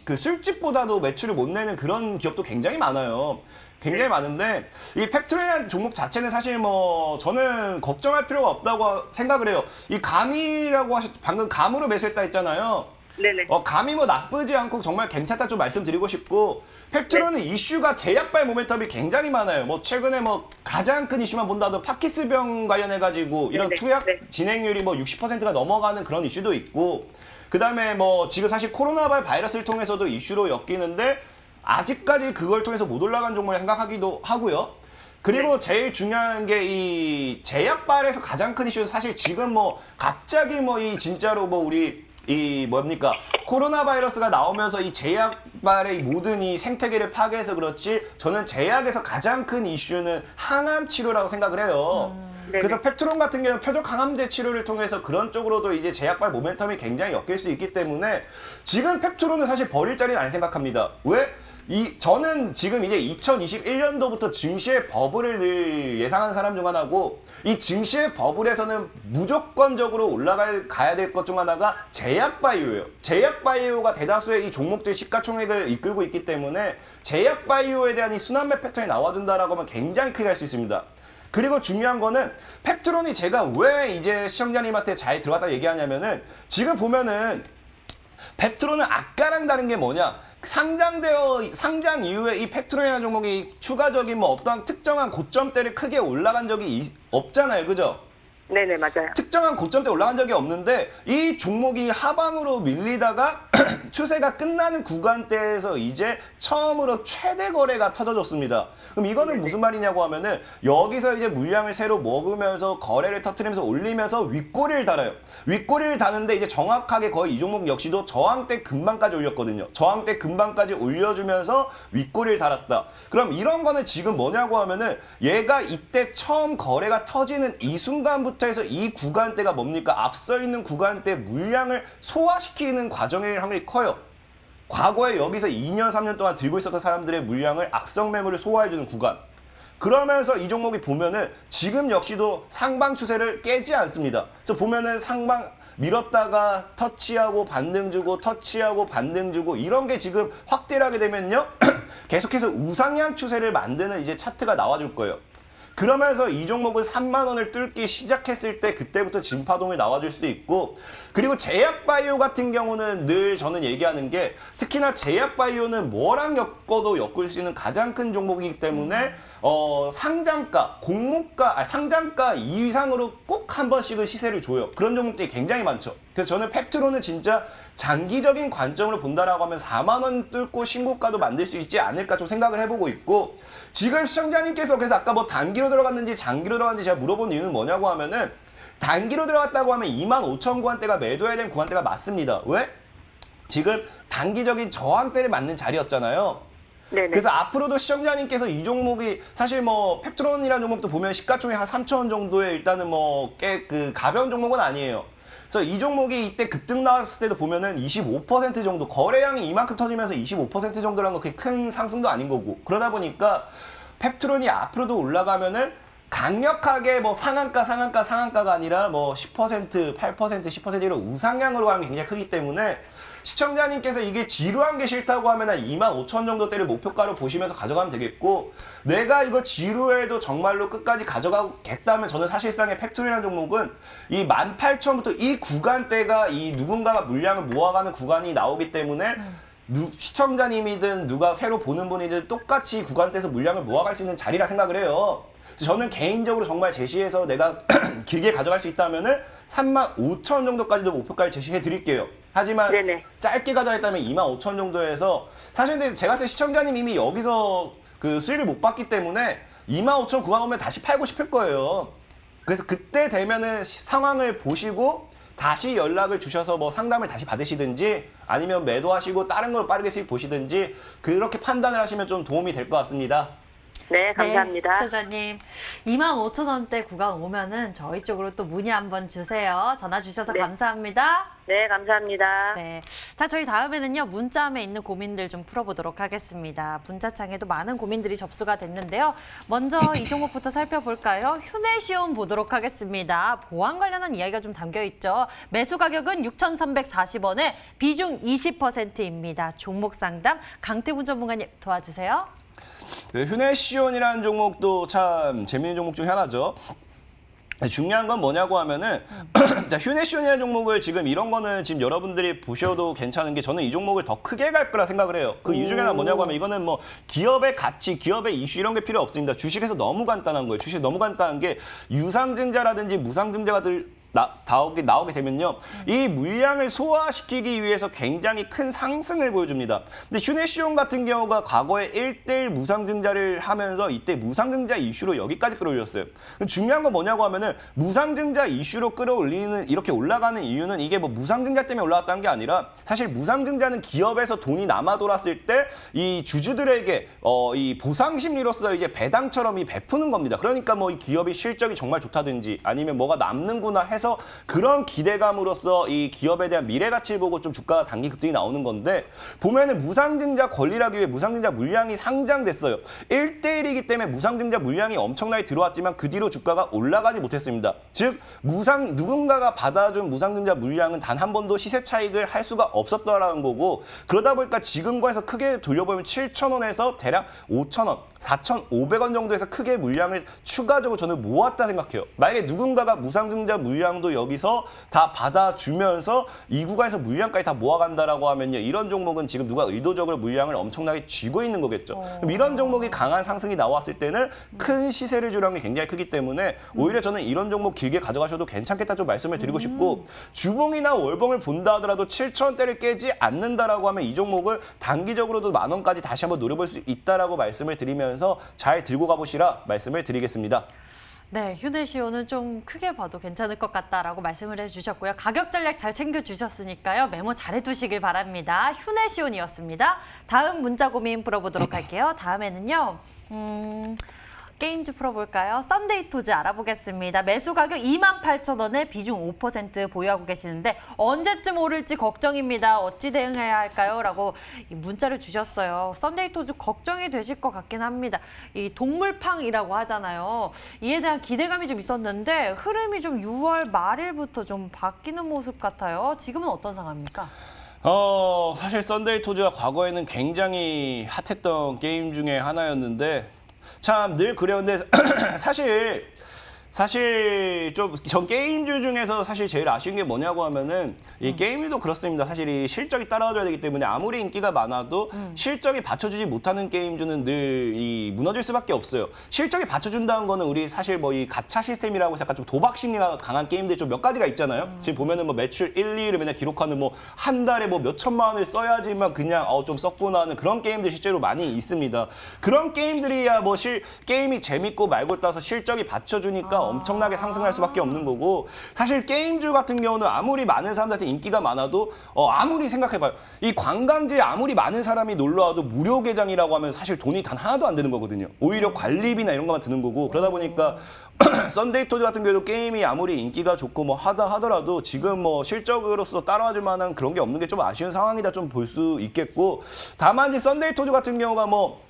그 술집보다도 매출을 못 내는 그런 기업도 굉장히 많아요. 굉장히 많은데 이 펩토라는 종목 자체는 사실 뭐 저는 걱정할 필요가 없다고 생각을 해요. 이 감이라고 방금 감으로 매수했다 했잖아요. 네네. 감이 뭐 나쁘지 않고 정말 괜찮다 좀 말씀드리고 싶고, 펩트론은 이슈가 제약발 모멘텀이 굉장히 많아요. 뭐 최근에 뭐 가장 큰 이슈만 본다도 파키스병 관련해가지고 이런 네네. 투약 네. 진행률이 뭐 60%가 넘어가는 그런 이슈도 있고, 그 다음에 뭐 지금 사실 코로나 바이러스를 통해서도 이슈로 엮이는데 아직까지 그걸 통해서 못 올라간 종목을 생각하기도 하고요. 그리고 제일 중요한 게 이 제약발에서 가장 큰 이슈는 사실 지금 뭐 갑자기 뭐 이 진짜로 뭐 우리 이 뭡니까 코로나 바이러스가 나오면서 이 제약발의 모든 이 생태계를 파괴해서 그렇지, 저는 제약에서 가장 큰 이슈는 항암 치료라고 생각을 해요. 그래서 펩트론 같은 경우는 표적 항암제 치료를 통해서 그런 쪽으로도 이제 제약발 모멘텀이 굉장히 엮일 수 있기 때문에 지금 펩트론은 사실 버릴 자리는 안 생각합니다. 왜? 저는 지금 이제 2021년도부터 증시의 버블을 늘 예상하는 사람 중 하나고, 이 증시의 버블에서는 무조건적으로 가야 될 것 중 하나가 제약바이오예요. 제약바이오가 대다수의 이 종목들 시가총액을 이끌고 있기 때문에 제약바이오에 대한 이 순환매 패턴이 나와준다라고 하면 굉장히 크게 할 수 있습니다. 그리고 중요한 거는 펩트론이 제가 왜 이제 시청자님한테 잘 들어갔다 얘기하냐면은, 지금 보면은 펩트론은 아까랑 다른 게 뭐냐? 상장 이후에 이 펩트론이라는 종목이 추가적인 뭐 어떤 특정한 고점대를 크게 올라간 적이 없잖아요. 그죠? 네네, 맞아요. 특정한 고점대 올라간 적이 없는데 이 종목이 하방으로 밀리다가 추세가 끝나는 구간대에서 이제 처음으로 최대 거래가 터져졌습니다. 그럼 이거는 무슨 말이냐고 하면은, 여기서 이제 물량을 새로 먹으면서 거래를 터트리면서 올리면서 윗꼬리를 달아요. 윗꼬리를 다는데 이제 정확하게 거의 이 종목 역시도 저항대 근방까지 올렸거든요. 저항대 근방까지 올려주면서 윗꼬리를 달았다. 그럼 이런 거는 지금 뭐냐고 하면은, 얘가 이때 처음 거래가 터지는 이 순간부터 해서 이 구간대가 뭡니까? 앞서 있는 구간대 물량을 소화시키는 과정일 확률이 커요. 과거에 여기서 2년, 3년 동안 들고 있었던 사람들의 물량을 악성 매물을 소화해주는 구간. 그러면서 이 종목이 보면은 지금 역시도 상방 추세를 깨지 않습니다. 그래서 보면은 상방 밀었다가 터치하고 반등 주고 터치하고 반등 주고 이런 게 지금 확대를 하게 되면요. 계속해서 우상향 추세를 만드는 이제 차트가 나와줄 거예요. 그러면서 이 종목은 3만 원을 뚫기 시작했을 때 그때부터 진파동이 나와줄 수도 있고, 그리고 제약바이오 같은 경우는 늘 저는 얘기하는 게, 특히나 제약바이오는 뭐랑 엮어도 엮을 수 있는 가장 큰 종목이기 때문에 상장가, 상장가 이상으로 꼭 한 번씩은 시세를 줘요. 그런 종목들이 굉장히 많죠. 그래서 저는 펩트론은 진짜 장기적인 관점으로 본다라고 하면 4만 원 뚫고 신고가도 만들 수 있지 않을까 좀 생각을 해보고 있고, 지금 시청자님께서 그래서 아까 뭐 단기로 들어갔는지 장기로 들어갔는지 제가 물어본 이유는 뭐냐고 하면은, 단기로 들어갔다고 하면 25,000 구간대가 매도해야 되는 구간대가 맞습니다. 왜? 지금 단기적인 저항대를 맞는 자리였잖아요. 네네. 그래서 앞으로도 시청자님께서 이 종목이 사실 뭐 펩트론이라는 종목도 보면 시가총액 한 3,000원 정도의 일단은 뭐 꽤 그 가벼운 종목은 아니에요. 그래서 이 종목이 이때 급등 나왔을 때도 보면은 25% 정도, 거래량이 이만큼 터지면서 25% 정도라는 거 그렇게 큰 상승도 아닌 거고, 그러다 보니까 펩트론이 앞으로도 올라가면은 강력하게 뭐 상한가가 아니라 뭐 10%, 8%, 10% 이런 우상향으로 가는 게 굉장히 크기 때문에, 시청자님께서 이게 지루한 게 싫다고 하면 한 25,000 정도대를 목표가로 보시면서 가져가면 되겠고, 내가 이거 지루해도 정말로 끝까지 가져가겠다면 저는 사실상의 펩트론이라는 종목은 이 18,000부터 이 구간대가 이 누군가가 물량을 모아가는 구간이 나오기 때문에 시청자님이든 누가 새로 보는 분이든 똑같이 구간대에서 물량을 모아갈 수 있는 자리라 생각을 해요. 저는 개인적으로 정말 제시해서 내가 길게 가져갈 수 있다면은 35,000 정도까지도 목표가를 제시해 드릴게요. 하지만 네네. 짧게 가져가겠다면 25,000 정도에서, 사실 근데 제가 봤을 때 시청자님 이미 여기서 그 수익을 못 봤기 때문에 25,000 구간 오면 다시 팔고 싶을 거예요. 그래서 그때 되면은 상황을 보시고 다시 연락을 주셔서 뭐 상담을 다시 받으시든지 아니면 매도하시고 다른 걸 빠르게 수익 보시든지 그렇게 판단을 하시면 좀 도움이 될 것 같습니다. 네, 감사합니다. 네, 시청자님 25,000원대 구간 오면은 저희 쪽으로 또 문의 한번 주세요. 전화 주셔서 네. 감사합니다. 네, 감사합니다. 네. 자, 저희 다음에는요, 문자함에 있는 고민들 좀 풀어보도록 하겠습니다. 문자창에도 많은 고민들이 접수가 됐는데요. 먼저 이 종목부터 살펴볼까요? 휴내시온 보도록 하겠습니다. 보안 관련한 이야기가 좀 담겨 있죠. 매수 가격은 6,340원에 비중 20%입니다. 종목 상담 강태훈 전문가님 도와주세요. 네, 휴내시온이라는 종목도 참 재미있는 종목 중에 하나죠. 중요한 건 뭐냐고 하면은 자, 휴내시온이라는 종목을 지금 이런 거는 지금 여러분들이 보셔도 괜찮은 게 저는 이 종목을 더 크게 갈 거라 생각을 해요. 그 이유 중에 하나 뭐냐고 하면 이거는 뭐 기업의 가치, 기업의 이슈 이런 게 필요 없습니다. 주식에서 너무 간단한 거예요. 주식이 너무 간단한 게 유상증자라든지 무상증자가들 나오게 되면요. 이 물량을 소화시키기 위해서 굉장히 큰 상승을 보여줍니다. 근데 휴내시온 같은 경우가 과거에 1대1 무상증자를 하면서 이때 무상증자 이슈로 여기까지 끌어올렸어요. 중요한 건 뭐냐고 하면은 무상증자 이슈로 끌어올리는 이렇게 올라가는 이유는 이게 뭐 무상증자 때문에 올라갔다는 게 아니라 사실 무상증자는 기업에서 돈이 남아 돌았을 때 이 주주들에게 이 보상 심리로서 이제 배당처럼 이 베푸는 겁니다. 그러니까 뭐 이 기업이 실적이 정말 좋다든지 아니면 뭐가 남는구나 해서 그런 기대감으로써 이 기업에 대한 미래 가치를 보고 좀 주가가 단기 급등이 나오는 건데 보면은 무상증자 권리를 하기 위해 무상증자 물량이 상장됐어요. 1대1이기 때문에 무상증자 물량이 엄청나게 들어왔지만 그 뒤로 주가가 올라가지 못했습니다. 즉 누군가가 받아준 무상증자 물량은 단 한 번도 시세 차익을 할 수가 없었다라는 거고 그러다 보니까 지금과에서 크게 돌려보면 7,000원에서 대략 5,000원, 4,500원 정도에서 크게 물량을 추가적으로 저는 모았다 생각해요. 만약에 누군가가 무상증자 물량도 여기서 다 받아주면서 이 구간에서 물량까지 다 모아간다라고 하면요. 이런 종목은 지금 누가 의도적으로 물량을 엄청나게 쥐고 있는 거겠죠. 그럼 이런 종목이 강한 상승이 나왔을 때는 큰 시세를 주는 게 굉장히 크기 때문에 오히려 저는 이런 종목 길게 가져가셔도 괜찮겠다 좀 말씀을 드리고 싶고 주봉이나 월봉을 본다 하더라도 7,000원대를 깨지 않는다라고 하면 이 종목을 단기적으로도 10,000원까지 다시 한번 노려볼 수 있다라고 말씀을 드리면서 잘 들고 가보시라 말씀을 드리겠습니다. 네, 휴내시온은 좀 크게 봐도 괜찮을 것 같다라고 말씀을 해주셨고요. 가격 전략 잘 챙겨주셨으니까요. 메모 잘해두시길 바랍니다. 휴내시온이었습니다. 다음 문자 고민 풀어보도록 할게요. 다음에는요. 게임즈 풀어볼까요? 썬데이토즈 알아보겠습니다. 매수 가격 28,000원에 비중 5% 보유하고 계시는데 언제쯤 오를지 걱정입니다. 어찌 대응해야 할까요? 라고 문자를 주셨어요. 썬데이토즈 걱정이 되실 것 같긴 합니다. 이 동물팡이라고 하잖아요. 이에 대한 기대감이 좀 있었는데 흐름이 좀 6월 말일부터 좀 바뀌는 모습 같아요. 지금은 어떤 상황입니까? 사실 썬데이토즈가 과거에는 굉장히 핫했던 게임 중에 하나였는데 참 늘 그래요. 근데 사실 좀 전 게임주 중에서 사실 제일 아쉬운 게 뭐냐고 하면은 이 게임도 그렇습니다. 사실 이 실적이 따라와줘야 되기 때문에 아무리 인기가 많아도 실적이 받쳐주지 못하는 게임주는 늘 이 무너질 수밖에 없어요. 실적이 받쳐준다는 거는 우리 사실 뭐 이 가챠 시스템이라고 해서 약간 좀 도박 심리가 강한 게임들 좀 몇 가지가 있잖아요. 지금 보면은 뭐 매출 1, 2위를 맨날 기록하는 뭐 한 달에 뭐 몇 천만 원을 써야지만 그냥 좀 썼구나 하는 그런 게임들 실제로 많이 있습니다. 그런 게임들이야 뭐 게임이 재밌고 말고 따라서 실적이 받쳐주니까 엄청나게 상승할 수밖에 없는 거고 사실 게임주 같은 경우는 아무리 많은 사람들한테 인기가 많아도 아무리 생각해봐요. 이 관광지에 아무리 많은 사람이 놀러와도 무료 개장이라고 하면 사실 돈이 단 하나도 안 드는 거거든요. 오히려 관리비나 이런 것만 드는 거고 그러다 보니까 썬데이토즈 같은 경우도 게임이 아무리 인기가 좋고 뭐 하더라도 지금 뭐 실적으로서 따라와줄 만한 그런 게 없는 게 좀 아쉬운 상황이다 좀 볼 수 있겠고 다만 이제 썬데이토즈 같은 경우가 뭐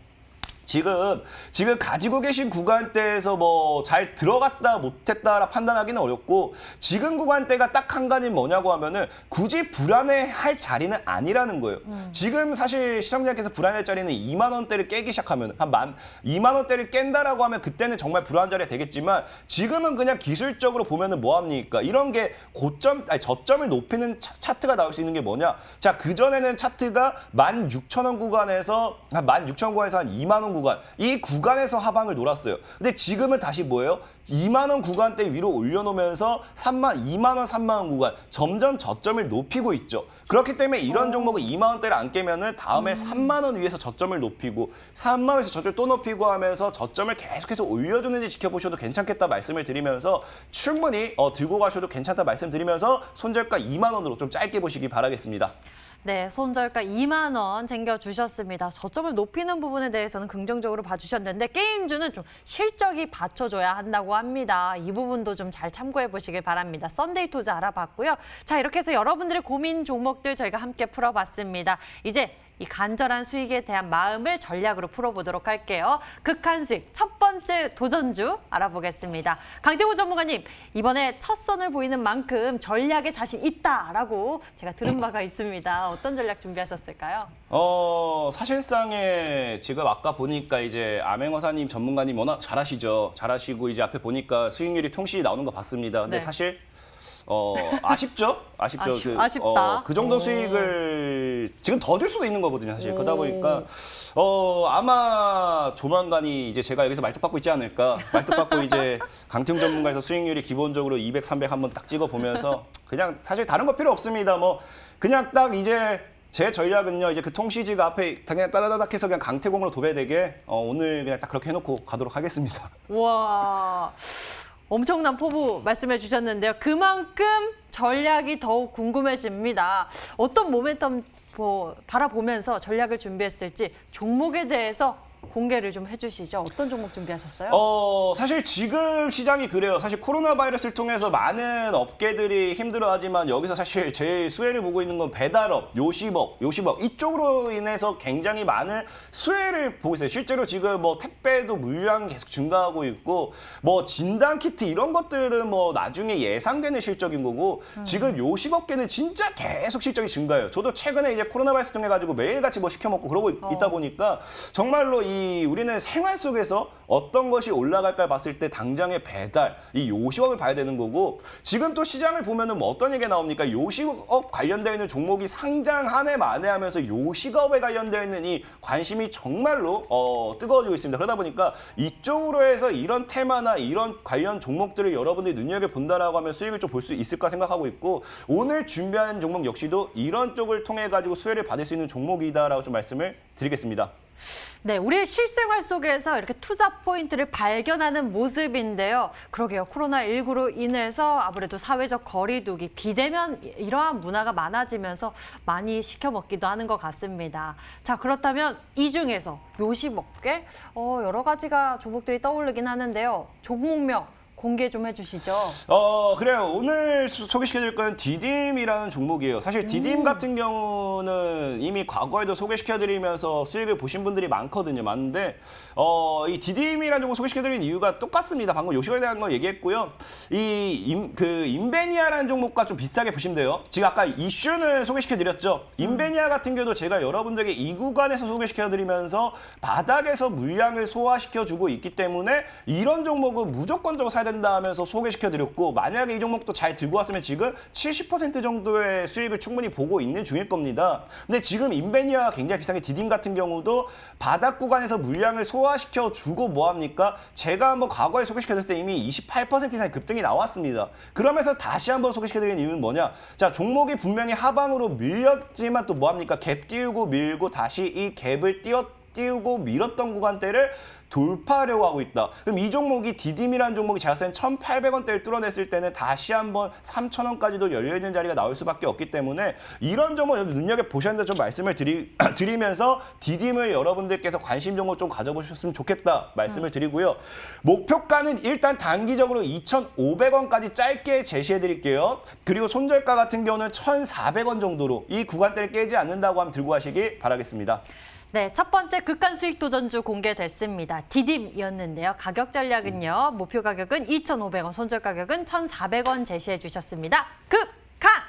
지금 가지고 계신 구간대에서 뭐 잘 들어갔다 못했다라 판단하기는 어렵고 지금 구간대가 딱 한 가지 뭐냐고 하면은 굳이 불안해할 자리는 아니라는 거예요. 지금 사실 시청자께서 불안할 자리는 2만 원대를 깨기 시작하면 한 2만 원대를 깬다라고 하면 그때는 정말 불안한 자리가 되겠지만 지금은 그냥 기술적으로 보면은 뭐 합니까? 이런 게 저점을 높이는 차트가 나올 수 있는 게 뭐냐? 자, 그전에는 차트가 16,000원 구간에서 한 16,000원 구간에서 한 2만 원 구간 이 구간에서 하방을 놀았어요. 근데 지금은 다시 뭐예요? 2만 원 구간대 위로 올려놓으면서 2만 원, 3만 원 구간 점점 저점을 높이고 있죠. 그렇기 때문에 이런 종목은 2만 원대를 안 깨면은 다음에 3만 원 위에서 저점을 높이고 3만 원에서 저점을 또 높이고 하면서 저점을 계속해서 올려주는지 지켜보셔도 괜찮겠다 말씀을 드리면서 충분히 들고 가셔도 괜찮다 말씀드리면서 손절가 2만 원으로 좀 짧게 보시기 바라겠습니다. 네, 손절가 2만 원 챙겨주셨습니다. 저점을 높이는 부분에 대해서는 긍정적으로 봐주셨는데 게임주는 좀 실적이 받쳐줘야 한다고 합니다. 이 부분도 좀 잘 참고해 보시길 바랍니다. 썬데이 투자 알아봤고요. 자, 이렇게 해서 여러분들의 고민 종목들 저희가 함께 풀어봤습니다. 이제 이 간절한 수익에 대한 마음을 전략으로 풀어보도록 할게요. 극한 수익 첫 번째 도전주 알아보겠습니다. 강태구 전문가님, 이번에 첫 선을 보이는 만큼 전략에 자신 있다라고 제가 들은 바가 있습니다. 어떤 전략 준비하셨을까요? 사실상에 지금 아까 보니까 이제 암행어사님 전문가님 워낙 잘하시죠. 잘하시고 이제 앞에 보니까 수익률이 통실이 나오는 거 봤습니다. 근데 네. 사실 아쉽죠? 아쉽다. 그 정도 오. 수익을 지금 더 줄 수도 있는 거거든요, 사실. 그러다 보니까 아마 조만간이 이제 제가 여기서 말뚝 받고 있지 않을까. 말뚝 받고 이제 강태웅 전문가에서 수익률이 기본적으로 200, 300 한번 딱 찍어 보면서 그냥 사실 다른 거 필요 없습니다. 뭐 그냥 딱 이제 제 전략은요, 이제 그 통시지가 앞에 그냥 따다다닥 해서 그냥 강태공으로 도배되게 오늘 그냥 딱 그렇게 해놓고 가도록 하겠습니다. 와, 엄청난 포부 말씀해 주셨는데요. 그만큼 전략이 더욱 궁금해집니다. 어떤 모멘텀 바라보면서 전략을 준비했을지 종목에 대해서 공개를 좀 해주시죠. 어떤 종목 준비하셨어요? 사실 지금 시장이 그래요. 사실 코로나 바이러스를 통해서 많은 업계들이 힘들어하지만 여기서 사실 제일 수혜를 보고 있는 건 배달업, 요식업 이쪽으로 인해서 굉장히 많은 수혜를 보고 있어요. 실제로 지금 뭐 택배도 물량이 계속 증가하고 있고 뭐 진단키트 이런 것들은 뭐 나중에 예상되는 실적인 거고 지금 요식업계는 진짜 계속 실적이 증가해요. 저도 최근에 이제 코로나 바이러스 통해 가지고 매일같이 뭐 시켜 먹고 그러고 있다 보니까 정말로 우리는 생활 속에서 어떤 것이 올라갈까 봤을 때 당장의 배달, 이 요식업을 봐야 되는 거고 지금 또 시장을 보면은 뭐 어떤 얘기가 나옵니까? 요식업 관련되어 있는 종목이 상장 한 해 만에 하면서 요식업에 관련되어 있는 이 관심이 정말로 뜨거워지고 있습니다. 그러다 보니까 이쪽으로 해서 이런 테마나 이런 관련 종목들을 여러분들이 눈여겨본다라고 하면 수익을 좀 볼 수 있을까 생각하고 있고 오늘 준비한 종목 역시도 이런 쪽을 통해 가지고 수혜를 받을 수 있는 종목이다라고 좀 말씀을 드리겠습니다. 네, 우리의 실생활 속에서 이렇게 투자 포인트를 발견하는 모습인데요. 그러게요. 코로나19로 인해서 아무래도 사회적 거리두기, 비대면 이러한 문화가 많아지면서 많이 시켜 먹기도 하는 것 같습니다. 자, 그렇다면 이 중에서 요식업계 여러 가지가 종목들이 떠오르긴 하는데요. 종목명 공개 좀 해주시죠. 그래요. 오늘 소개시켜드릴 건 디딤이라는 종목이에요. 사실 디딤 같은 경우는 이미 과거에도 소개시켜드리면서 수익을 보신 분들이 많은데 이 디딤이라는 종목 소개시켜드린 이유가 똑같습니다. 방금 요식에 대한 거 얘기했고요. 인베니아라는 종목과 좀 비슷하게 보시면 돼요. 지금 아까 이슈는 소개시켜드렸죠. 인베니아 같은 경우도 제가 여러분들에게 이 구간에서 소개시켜드리면서 바닥에서 물량을 소화시켜주고 있기 때문에 이런 종목은 무조건적으로 사야 된다 하면서 소개시켜드렸고 만약에 이 종목도 잘 들고 왔으면 지금 70% 정도의 수익을 충분히 보고 있는 중일 겁니다. 근데 지금 인베니아가 굉장히 비싼 게 디딤 같은 경우도 바닥 구간에서 물량을 소화시켜주고 뭐합니까? 제가 한번 과거에 소개시켜드렸을 때 이미 28% 이상의 급등이 나왔습니다. 그러면서 다시 한번 소개시켜드리는 이유는 뭐냐? 자, 종목이 분명히 하방으로 밀렸지만 또 뭐합니까? 갭 띄우고 밀고 다시 이 갭을 띄우고 밀었던 구간대를 돌파하려고 하고 있다. 그럼 이 종목이 디딤이라는 종목이 제가 쓴 1,800원대를 뚫어냈을 때는 다시 한번 3,000원까지도 열려있는 자리가 나올 수밖에 없기 때문에 이런 종목 눈여겨보셔야 한다 좀 말씀을 드리면서 디딤을 여러분들께서 관심 종목 좀 가져보셨으면 좋겠다 말씀을 드리고요. 목표가는 일단 단기적으로 2,500원까지 짧게 제시해드릴게요. 그리고 손절가 같은 경우는 1,400원 정도로 이 구간대를 깨지 않는다고 하면 들고 가시기 바라겠습니다. 네, 첫 번째 극한 수익 도전주 공개됐습니다. 디딤이었는데요. 가격 전략은요. 목표 가격은 2,500원, 손절 가격은 1,400원 제시해 주셨습니다. 극한!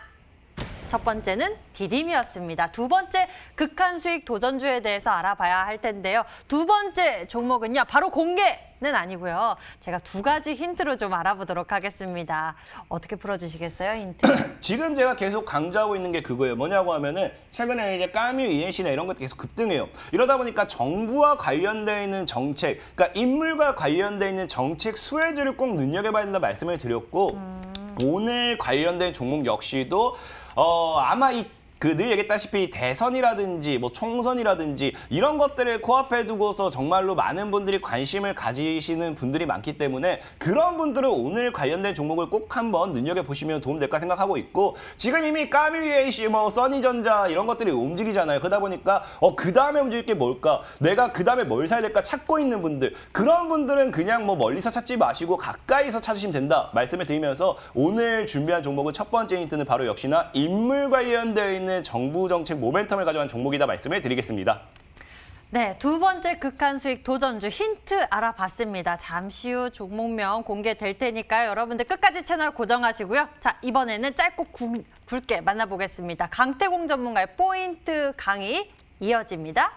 첫 번째는 디딤이었습니다. 두 번째 극한 수익 도전주에 대해서 알아봐야 할 텐데요. 두 번째 종목은요. 바로 공개는 아니고요. 제가 두 가지 힌트로 좀 알아보도록 하겠습니다. 어떻게 풀어주시겠어요, 힌트? 지금 제가 계속 강조하고 있는 게 그거예요. 뭐냐고 하면은 최근에 이제 까뮤, ENC나 이런 것도 계속 급등해요. 이러다 보니까 정부와 관련되어 있는 정책, 그러니까 인물과 관련되어 있는 정책 수혜주를 꼭 눈여겨봐야 된다 말씀을 드렸고 오늘 관련된 종목 역시도 아마 이 그 늘 얘기했다시피 대선이라든지 뭐 총선이라든지 이런 것들을 코앞에 두고서 정말로 많은 분들이 관심을 가지시는 분들이 많기 때문에 그런 분들은 오늘 관련된 종목을 꼭 한번 눈여겨보시면 도움될까 생각하고 있고 지금 이미 까뮤에이시 뭐 써니전자 이런 것들이 움직이잖아요. 그러다 보니까 그 다음에 움직일 게 뭘까? 내가 그 다음에 뭘 사야 될까 찾고 있는 분들 그런 분들은 그냥 뭐 멀리서 찾지 마시고 가까이서 찾으시면 된다 말씀을 드리면서 오늘 준비한 종목은 첫 번째 힌트는 바로 역시나 인물 관련되어 있는 정부 정책 모멘텀을 가져간 종목이다 말씀을 드리겠습니다. 네, 두 번째 극한 수익 도전주 힌트 알아봤습니다. 잠시 후 종목명 공개될 테니까요. 여러분들 끝까지 채널 고정하시고요. 자, 이번에는 짧고 굵게 만나보겠습니다. 강태공 전문가의 포인트 강의 이어집니다.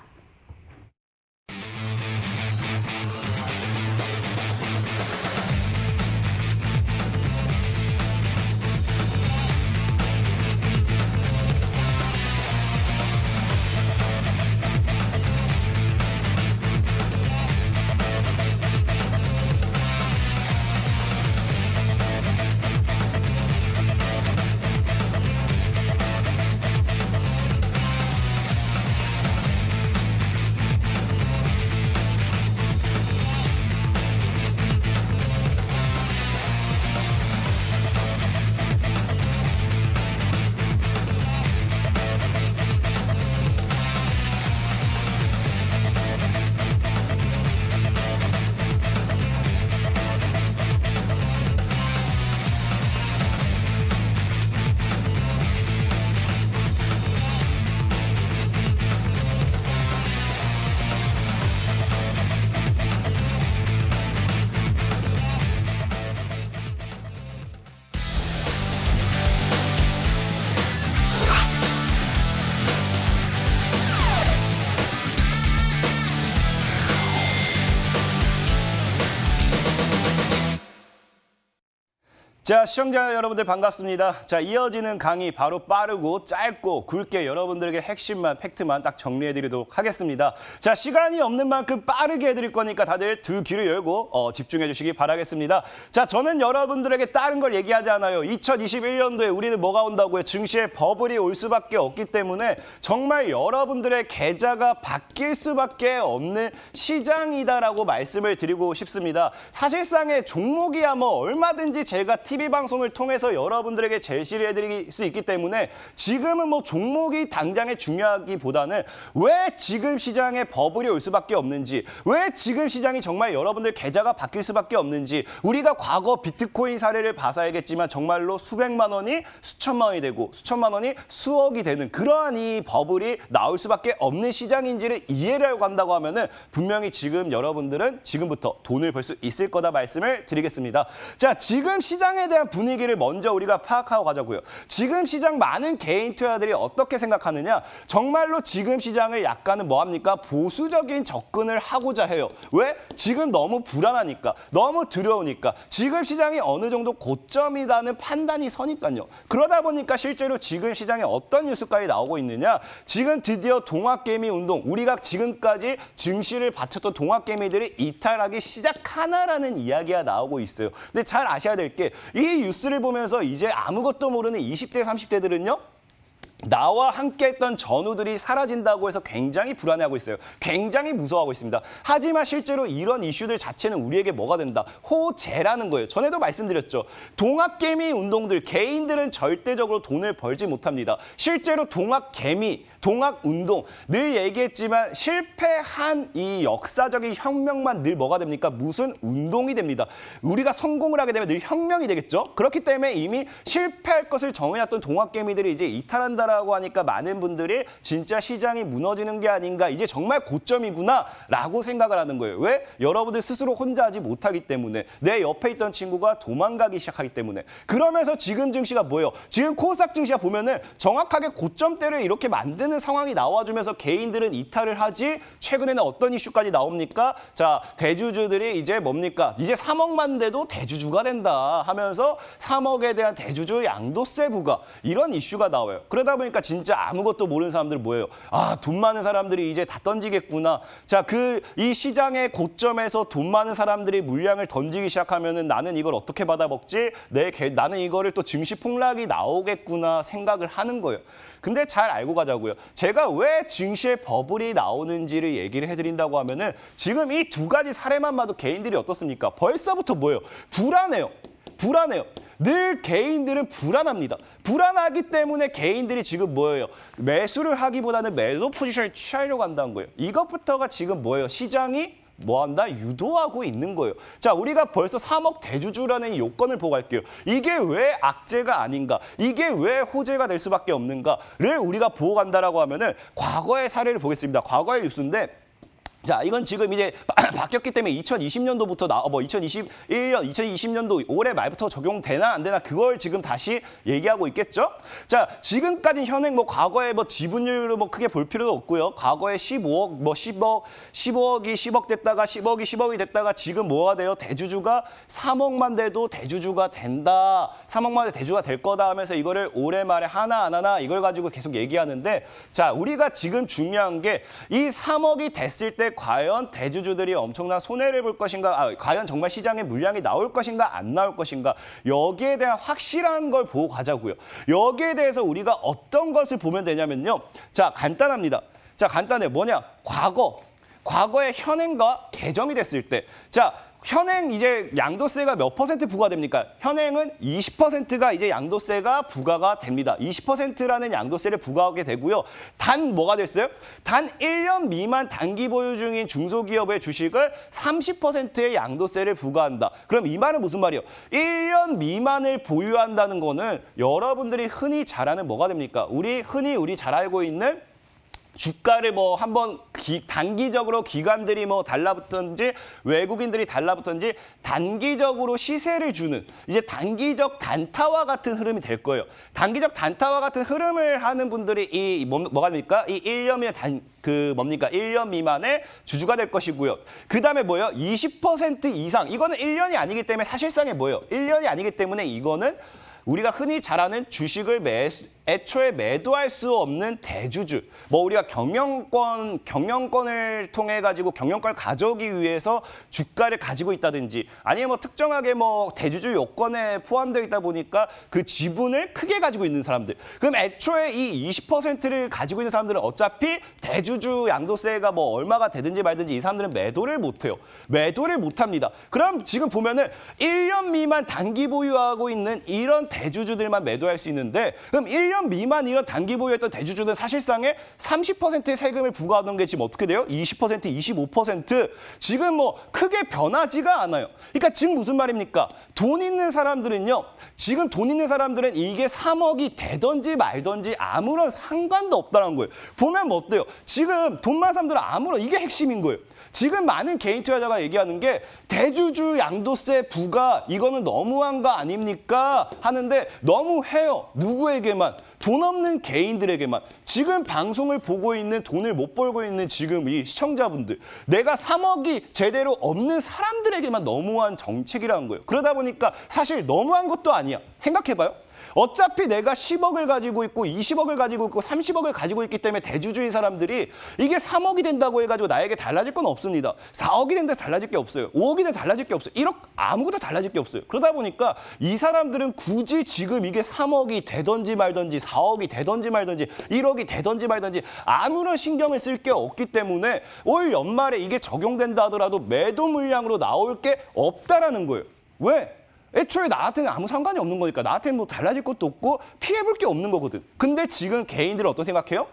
자, 시청자 여러분들 반갑습니다. 자, 이어지는 강의 바로 빠르고 짧고 굵게 여러분들에게 핵심만, 팩트만 딱 정리해드리도록 하겠습니다. 자, 시간이 없는 만큼 빠르게 해드릴 거니까 다들 두 귀를 열고 집중해 주시기 바라겠습니다. 자, 저는 여러분들에게 다른 걸 얘기하지 않아요. 2021년도에 우리는 뭐가 온다고요? 증시에 버블이 올 수밖에 없기 때문에 정말 여러분들의 계좌가 바뀔 수밖에 없는 시장이다라고 말씀을 드리고 싶습니다. 사실상의 종목이야 뭐 얼마든지 제가 TV방송을 통해서 여러분들에게 제시를 해드릴 수 있기 때문에 지금은 뭐 종목이 당장에 중요하기보다는 왜 지금 시장에 버블이 올 수밖에 없는지 왜 지금 시장이 정말 여러분들 계좌가 바뀔 수밖에 없는지 우리가 과거 비트코인 사례를 봐서 알겠지만 정말로 수백만 원이 수천만 원이 되고 수천만 원이 수억이 되는 그러한 이 버블이 나올 수밖에 없는 시장인지를 이해를 하고 간다고 하면은 분명히 지금 여러분들은 지금부터 돈을 벌 수 있을 거다 말씀을 드리겠습니다. 자, 지금 시장에 대한 분위기를 먼저 우리가 파악하고 가자고요. 지금 시장 많은 개인 투자자들이 어떻게 생각하느냐? 정말로 지금 시장을 약간은 뭐합니까? 보수적인 접근을 하고자 해요. 왜? 지금 너무 불안하니까, 너무 두려우니까, 지금 시장이 어느 정도 고점이라는 판단이 서니까요. 그러다 보니까 실제로 지금 시장에 어떤 뉴스까지 나오고 있느냐? 지금 드디어 동학개미 운동, 우리가 지금까지 증시를 바쳤던 동학개미들이 이탈하기 시작하나라는 이야기가 나오고 있어요. 근데 잘 아셔야 될 게 이 뉴스를 보면서 이제 아무것도 모르는 20대, 30대들은요. 나와 함께 했던 전우들이 사라진다고 해서 굉장히 불안해하고 있어요. 굉장히 무서워하고 있습니다. 하지만 실제로 이런 이슈들 자체는 우리에게 뭐가 된다? 호재라는 거예요. 전에도 말씀드렸죠. 동학개미 운동들, 개인들은 절대적으로 돈을 벌지 못합니다. 실제로 동학개미, 동학운동, 늘 얘기했지만 실패한 이 역사적인 혁명만 늘 뭐가 됩니까? 무슨 운동이 됩니다. 우리가 성공을 하게 되면 늘 혁명이 되겠죠? 그렇기 때문에 이미 실패할 것을 정해놨던 동학개미들이 이제 이탈한다 라고 하니까 많은 분들이 진짜 시장이 무너지는 게 아닌가 이제 정말 고점이구나 라고 생각을 하는 거예요. 왜? 여러분들 스스로 혼자 하지 못하기 때문에 내 옆에 있던 친구가 도망가기 시작하기 때문에 그러면서 지금 증시가 뭐예요? 지금 코스닥 증시가 보면은 정확하게 고점대를 이렇게 만드는 되는 상황이 나와주면서 개인들은 이탈을 하지 최근에는 어떤 이슈까지 나옵니까? 자, 대주주들이 이제 뭡니까? 이제 3억만 돼도 대주주가 된다 하면서 3억에 대한 대주주 양도세 부과 이런 이슈가 나와요. 그러다 보니까 진짜 아무것도 모르는 사람들 뭐예요? 아, 돈 많은 사람들이 이제 다 던지겠구나. 자, 이 시장의 고점에서 돈 많은 사람들이 물량을 던지기 시작하면은 나는 이걸 어떻게 받아먹지? 나는 이거를 또 증시 폭락이 나오겠구나 생각을 하는 거예요. 근데 잘 알고 가자고요. 제가 왜 증시의 버블이 나오는지를 얘기를 해드린다고 하면은 지금 이 두 가지 사례만 봐도 개인들이 어떻습니까? 벌써부터 뭐예요? 불안해요. 늘 개인들은 불안합니다. 불안하기 때문에 개인들이 지금 뭐예요? 매수를 하기보다는 매도 포지션을 취하려고 한다는 거예요. 이것부터가 지금 뭐예요? 시장이 뭐한다? 유도하고 있는 거예요. 자, 우리가 벌써 3억 대주주라는 요건을 보고 갈게요. 이게 왜 악재가 아닌가? 이게 왜 호재가 될 수밖에 없는가를 우리가 보고 간다라고 하면은 과거의 사례를 보겠습니다. 과거의 뉴스인데 자, 이건 지금 이제 바뀌었기 때문에 2020년도부터 2020년도 올해 말부터 적용되나 안 되나 그걸 지금 다시 얘기하고 있겠죠? 자, 지금까지 현행 과거에 지분율을 크게 볼 필요도 없고요. 과거에 15억, 15억이 10억 됐다가 10억이 10억이 됐다가 지금 뭐가 돼요? 대주주가 3억만 돼도 대주주가 된다. 3억만 돼도 대주주가 될 거다 하면서 이거를 올해 말에 하나 안 하나 이걸 가지고 계속 얘기하는데 자, 우리가 지금 중요한 게 이 3억이 됐을 때 과연 대주주들이 엄청난 손해를 볼 것인가, 과연 정말 시장에 물량이 나올 것인가, 안 나올 것인가, 여기에 대한 확실한 걸 보고 가자고요. 여기에 대해서 우리가 어떤 것을 보면 되냐면요. 자, 간단합니다. 자, 간단해. 뭐냐? 과거의 현행과 개정이 됐을 때. 자, 현행 이제 양도세가 몇 퍼센트 부과됩니까? 현행은 20%가 이제 양도세가 부과가 됩니다. 20%라는 양도세를 부과하게 되고요. 단 뭐가 됐어요? 단 1년 미만 단기 보유 중인 중소기업의 주식을 30%의 양도세를 부과한다. 그럼 이 말은 무슨 말이에요? 1년 미만을 보유한다는 거는 여러분들이 흔히 잘 아는 뭐가 됩니까? 흔히 우리 잘 알고 있는 주가를 한번 단기적으로 기관들이 달라붙든지 외국인들이 달라붙든지 단기적으로 시세를 주는 이제 단기적 단타와 같은 흐름이 될 거예요. 단기적 단타와 같은 흐름을 하는 분들이 뭐가 됩니까? 이 1년의 1년 미만의 주주가 될 것이고요. 그다음에 뭐예요? 20% 이상. 이거는 1년이 아니기 때문에 사실상의 뭐예요? 1년이 아니기 때문에 이거는 우리가 흔히 잘 아는 주식을 애초에 매도할 수 없는 대주주. 우리가 경영권을 통해 가지고 경영권을 가져오기 위해서 주가를 가지고 있다든지 아니면 특정하게 대주주 요건에 포함되어 있다 보니까 그 지분을 크게 가지고 있는 사람들. 그럼 애초에 이 20%를 가지고 있는 사람들은 어차피 대주주 양도세가 얼마가 되든지 말든지 이 사람들은 매도를 못 해요. 매도를 못 합니다. 그럼 지금 보면은 1년 미만 단기 보유하고 있는 이런 대주주들만 매도할 수 있는데 그럼 1년 미만 이런 단기 보유했던 대주주는 사실상의 30%의 세금을 부과하는 게 지금 어떻게 돼요? 20%, 25%. 지금 크게 변하지가 않아요. 그러니까 지금 무슨 말입니까? 돈 있는 사람들은요. 지금 돈 있는 사람들은 이게 3억이 되든지 말든지 아무런 상관도 없다는 거예요. 보면 어때요? 지금 돈 많은 사람들은 이게 핵심인 거예요. 지금 많은 개인 투자자가 얘기하는 게 대주주 양도세 부과 이거는 너무한 거 아닙니까? 하는데 너무해요. 누구에게만? 돈 없는 개인들에게만. 지금 방송을 보고 있는 돈을 못 벌고 있는 지금 이 시청자분들. 내가 3억이 제대로 없는 사람들에게만 너무한 정책이라는 거예요. 그러다 보니까 사실 너무한 것도 아니야. 생각해봐요. 어차피 내가 10억을 가지고 있고 20억을 가지고 있고 30억을 가지고 있기 때문에 대주주인 사람들이 이게 3억이 된다고 해가지고 나에게 달라질 건 없습니다. 4억이 된다 달라질 게 없어요. 5억이 된다 달라질 게 없어요. 1억 아무것도 달라질 게 없어요. 그러다 보니까 이 사람들은 굳이 지금 이게 3억이 되든지 말든지 4억이 되든지 말든지 1억이 되든지 말든지 아무런 신경을 쓸 게 없기 때문에 올 연말에 이게 적용된다 하더라도 매도 물량으로 나올 게 없다라는 거예요. 왜? 애초에 나한테는 아무 상관이 없는 거니까 나한테는 달라질 것도 없고 피해볼 게 없는 거거든. 근데 지금 개인들은 어떤 생각해요?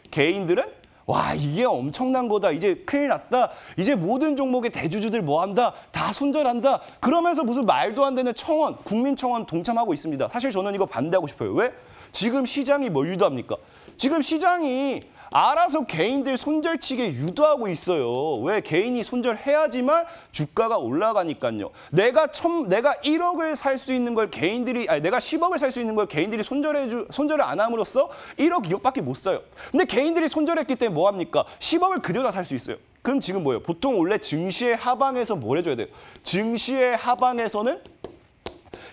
개인들은 와 이게 엄청난 거다. 이제 큰일 났다. 이제 모든 종목의 대주주들 뭐한다. 다 손절한다. 그러면서 무슨 말도 안 되는 청원, 국민청원 동참하고 있습니다. 사실 저는 이거 반대하고 싶어요. 왜? 지금 시장이 뭘 유도합니까? 지금 시장이 알아서 개인들 손절치게 유도하고 있어요. 왜? 개인이 손절해야지만 주가가 올라가니까요. 내가 1억을 살 수 있는 걸 개인들이, 아니 내가 10억을 살 수 있는 걸 개인들이 손절을 안 함으로써 1억, 2억밖에 못 사요. 근데 개인들이 손절했기 때문에 뭐 합니까? 10억을 그대로 다 살 수 있어요. 그럼 지금 뭐예요? 보통 원래 증시의 하방에서 뭘 해줘야 돼요? 증시의 하방에서는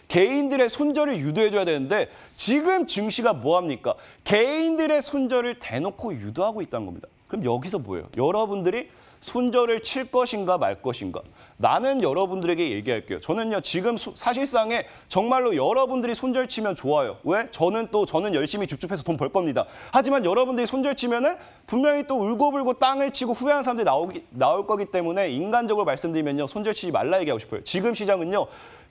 개인들의 손절을 유도해줘야 되는데 지금 증시가 뭐합니까? 개인들의 손절을 대놓고 유도하고 있다는 겁니다. 그럼 여기서 뭐예요? 여러분들이 손절을 칠 것인가 말 것인가? 나는 여러분들에게 얘기할게요. 저는요 지금 사실상에 정말로 여러분들이 손절 치면 좋아요. 왜? 저는 열심히 줍줍해서 돈 벌 겁니다. 하지만 여러분들이 손절 치면은 분명히 또 울고불고 땅을 치고 후회하는 사람들이 나올 거기 때문에 인간적으로 말씀드리면요 손절 치지 말라 얘기하고 싶어요. 지금 시장은요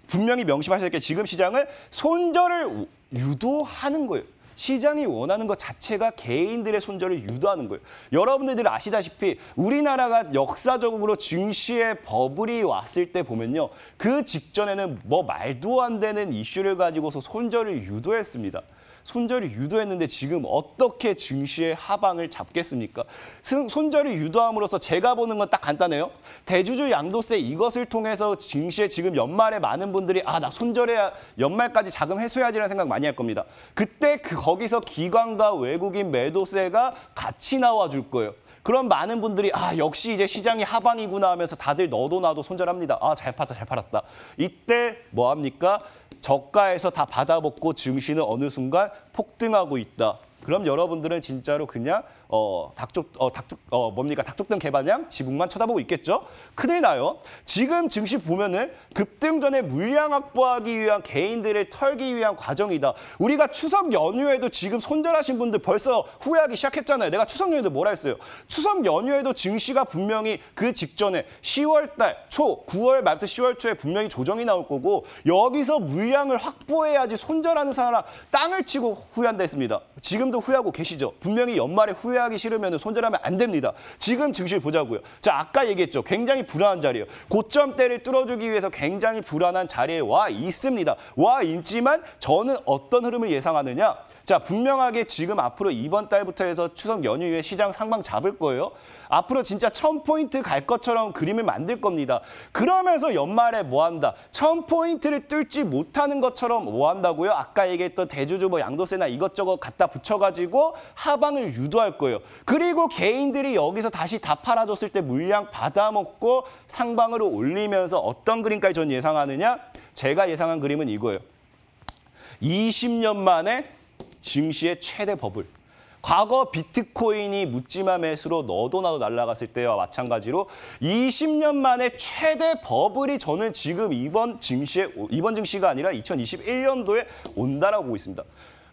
분명히 명심하셔야 될 게 지금 시장은 손절을 유도하는 거예요. 시장이 원하는 것 자체가 개인들의 손절을 유도하는 거예요. 여러분들이 아시다시피 우리나라가 역사적으로 증시의 버블이 왔을 때 보면요. 그 직전에는 뭐 말도 안 되는 이슈를 가지고서 손절을 유도했습니다. 손절을 유도했는데 지금 어떻게 증시의 하방을 잡겠습니까? 손절을 유도함으로써 제가 보는 건 딱 간단해요. 대주주 양도세 이것을 통해서 증시에 지금 연말에 많은 분들이 나 손절해야 연말까지 자금 회수해야지라는 생각 많이 할 겁니다. 그때 거기서 기관과 외국인 매도세가 같이 나와줄 거예요. 그럼 많은 분들이 역시 이제 시장이 하방이구나 하면서 다들 너도 나도 손절합니다. 잘 팔았다 잘 팔았다. 이때 뭐 합니까? 저가에서 다 받아먹고 증시는 어느 순간 폭등하고 있다. 그럼 여러분들은 진짜로 그냥 닭죽등 개마냥 지붕만 쳐다보고 있겠죠? 큰일 나요. 지금 증시 보면은 급등 전에 물량 확보하기 위한 개인들을 털기 위한 과정이다. 우리가 추석 연휴에도 지금 손절하신 분들 벌써 후회하기 시작했잖아요. 내가 추석 연휴에도 뭐라 했어요? 추석 연휴에도 증시가 분명히 그 직전에 10월 달 초, 9월 말부터 10월 초에 분명히 조정이 나올 거고 여기서 물량을 확보해야지 손절하는 사람 땅을 치고 후회한다 했습니다. 지금도 후회하고 계시죠? 분명히 연말에 후회하기 싫으면 손절하면 안 됩니다. 지금 증시를 보자고요. 자, 아까 얘기했죠. 굉장히 불안한 자리예요. 고점대를 뚫어주기 위해서 굉장히 불안한 자리에 와 있습니다. 와 있지만 저는 어떤 흐름을 예상하느냐? 자, 분명하게 지금 앞으로 이번 달부터 해서 추석 연휴 이후에 시장 상방 잡을 거예요. 앞으로 진짜 1000포인트 갈 것처럼 그림을 만들 겁니다. 그러면서 연말에 뭐 한다? 1000포인트를 뚫지 못하는 것처럼 뭐 한다고요? 아까 얘기했던 대주주 양도세나 이것저것 갖다 붙여가지고 하방을 유도할 거예요. 그리고 개인들이 여기서 다시 다 팔아줬을 때 물량 받아먹고 상방으로 올리면서 어떤 그림까지 전 예상하느냐? 제가 예상한 그림은 이거예요. 20년 만에 증시의 최대 버블. 과거 비트코인이 묻지마 매수로 너도 나도 날아갔을 때와 마찬가지로 20년 만에 최대 버블이 저는 지금 이번 증시가 아니라 2021년도에 온다라고 보고 있습니다.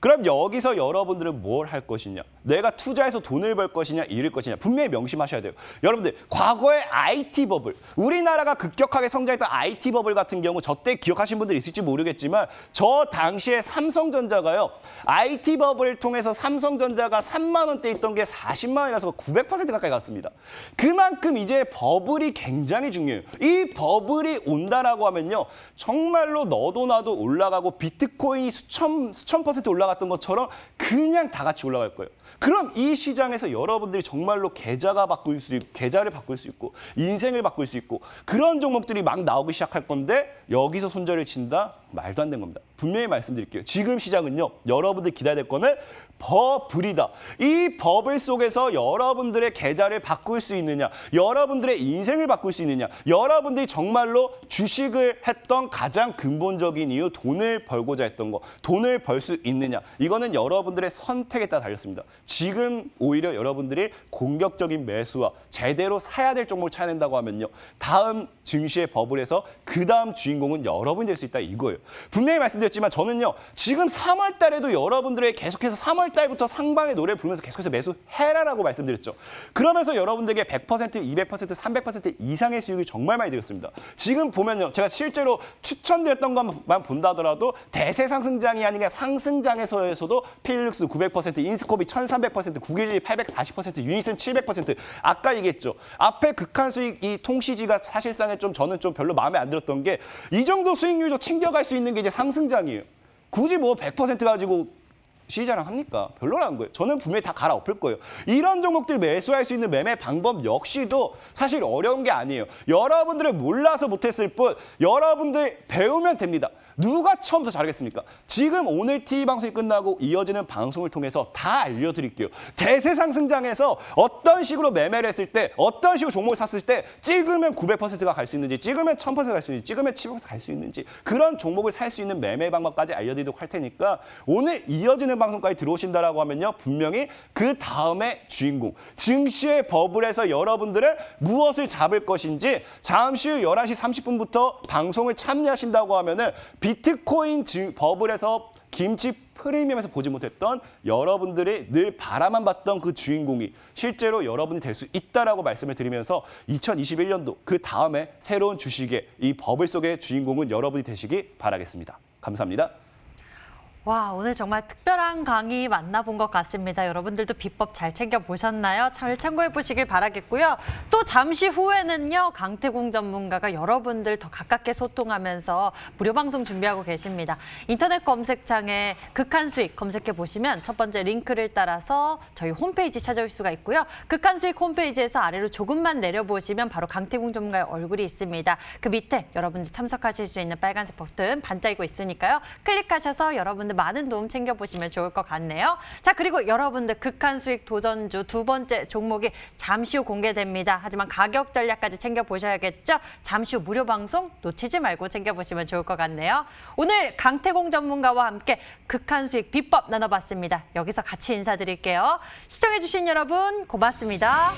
그럼 여기서 여러분들은 뭘 할 것이냐? 내가 투자해서 돈을 벌 것이냐, 잃을 것이냐? 분명히 명심하셔야 돼요. 여러분들, 과거의 IT 버블, 우리나라가 급격하게 성장했던 IT 버블 같은 경우 저때 기억하신 분들이 있을지 모르겠지만 저 당시에 삼성전자가요. IT 버블을 통해서 삼성전자가 3만 원대 있던 게 40만 원이 가서 900% 가까이 갔습니다. 그만큼 이제 버블이 굉장히 중요해요. 이 버블이 온다라고 하면요. 정말로 너도 나도 올라가고 비트코인이 수천 퍼센트 올라갔던 것처럼 그냥 다 같이 올라갈 거예요. 그럼 이 시장에서 여러분들이 정말로 계좌를 바꿀 수 있고 인생을 바꿀 수 있고 그런 종목들이 막 나오기 시작할 건데 여기서 손절을 친다? 말도 안 되는 겁니다. 분명히 말씀드릴게요. 지금 시장은요. 여러분들 기다려야 될 거는 버블이다. 이 버블 속에서 여러분들의 계좌를 바꿀 수 있느냐. 여러분들의 인생을 바꿀 수 있느냐. 여러분들이 정말로 주식을 했던 가장 근본적인 이유 돈을 벌고자 했던 거. 돈을 벌 수 있느냐. 이거는 여러분들의 선택에 따라 달렸습니다. 지금 오히려 여러분들이 공격적인 매수와 제대로 사야 될 종목을 찾아낸다고 하면요. 다음 증시의 버블에서 그 다음 주인공은 여러분이 될 수 있다 이거예요. 분명히 말씀드렸지만 저는요. 지금 3월 달에도 여러분들에게 계속해서 3월 달부터 상방의 노래를 부르면서 계속해서 매수해라라고 말씀드렸죠. 그러면서 여러분들에게 100%, 200%, 300% 이상의 수익을 정말 많이 드렸습니다. 지금 보면요. 제가 실제로 추천드렸던 것만 본다 하더라도 대세 상승장이 아니라 상승장에서도 필룩스 900%, 인스코비 1300%, 국일지 840%, 유니슨 700%. 아까 얘기했죠. 앞에 극한 수익 이 통시지가 사실상에 저는 좀 별로 마음에 안 들었던 게 이 정도 수익률도 챙겨갈 수 있는 게 이제 상승장이에요. 굳이 뭐 100% 가지고 시장을 합니까? 별로라는 거예요. 저는 분명히 다 갈아엎을 거예요. 이런 종목들 매수할 수 있는 매매 방법 역시도 사실 어려운 게 아니에요. 여러분들을 몰라서 못했을 뿐 여러분들 배우면 됩니다. 누가 처음부터 잘하겠습니까? 지금 오늘 TV 방송이 끝나고 이어지는 방송을 통해서 다 알려드릴게요. 대세 상승장에서 어떤 식으로 매매를 했을 때, 어떤 식으로 종목을 샀을 때 찍으면 900%가 갈 수 있는지, 찍으면 1000%가 갈 수 있는지, 찍으면 700%가 갈 수 있는지 그런 종목을 살 수 있는 매매 방법까지 알려드리도록 할 테니까 오늘 이어지는 방송까지 들어오신다라고 하면요. 분명히 그 다음에 주인공, 증시의 버블에서 여러분들은 무엇을 잡을 것인지 잠시 후 11시 30분부터 방송을 참여하신다고 하면은 비트코인 버블에서 김치 프리미엄에서 보지 못했던 여러분들이 늘 바라만 봤던 그 주인공이 실제로 여러분이 될 수 있다라고 말씀을 드리면서 2021년도 그 다음에 새로운 주식의 이 버블 속의 주인공은 여러분이 되시기 바라겠습니다. 감사합니다. 와, 오늘 정말 특별한 강의 만나본 것 같습니다. 여러분들도 비법 잘 챙겨보셨나요? 잘 참고해보시길 바라겠고요. 또 잠시 후에는요, 강태공 전문가가 여러분들 더 가깝게 소통하면서 무료 방송 준비하고 계십니다. 인터넷 검색창에 극한수익 검색해보시면 첫 번째 링크를 따라서 저희 홈페이지 찾아올 수가 있고요. 극한수익 홈페이지에서 아래로 조금만 내려보시면 바로 강태공 전문가의 얼굴이 있습니다. 그 밑에 여러분들 참석하실 수 있는 빨간색 버튼 반짝이고 있으니까요. 클릭하셔서 여러분들 많은 도움 챙겨보시면 좋을 것 같네요. 자, 그리고 여러분들 극한 수익 도전주 두 번째 종목이 잠시 후 공개됩니다. 하지만 가격 전략까지 챙겨보셔야겠죠? 잠시 후 무료 방송 놓치지 말고 챙겨보시면 좋을 것 같네요. 오늘 강태공 전문가와 함께 극한 수익 비법 나눠봤습니다. 여기서 같이 인사드릴게요. 시청해주신 여러분 고맙습니다.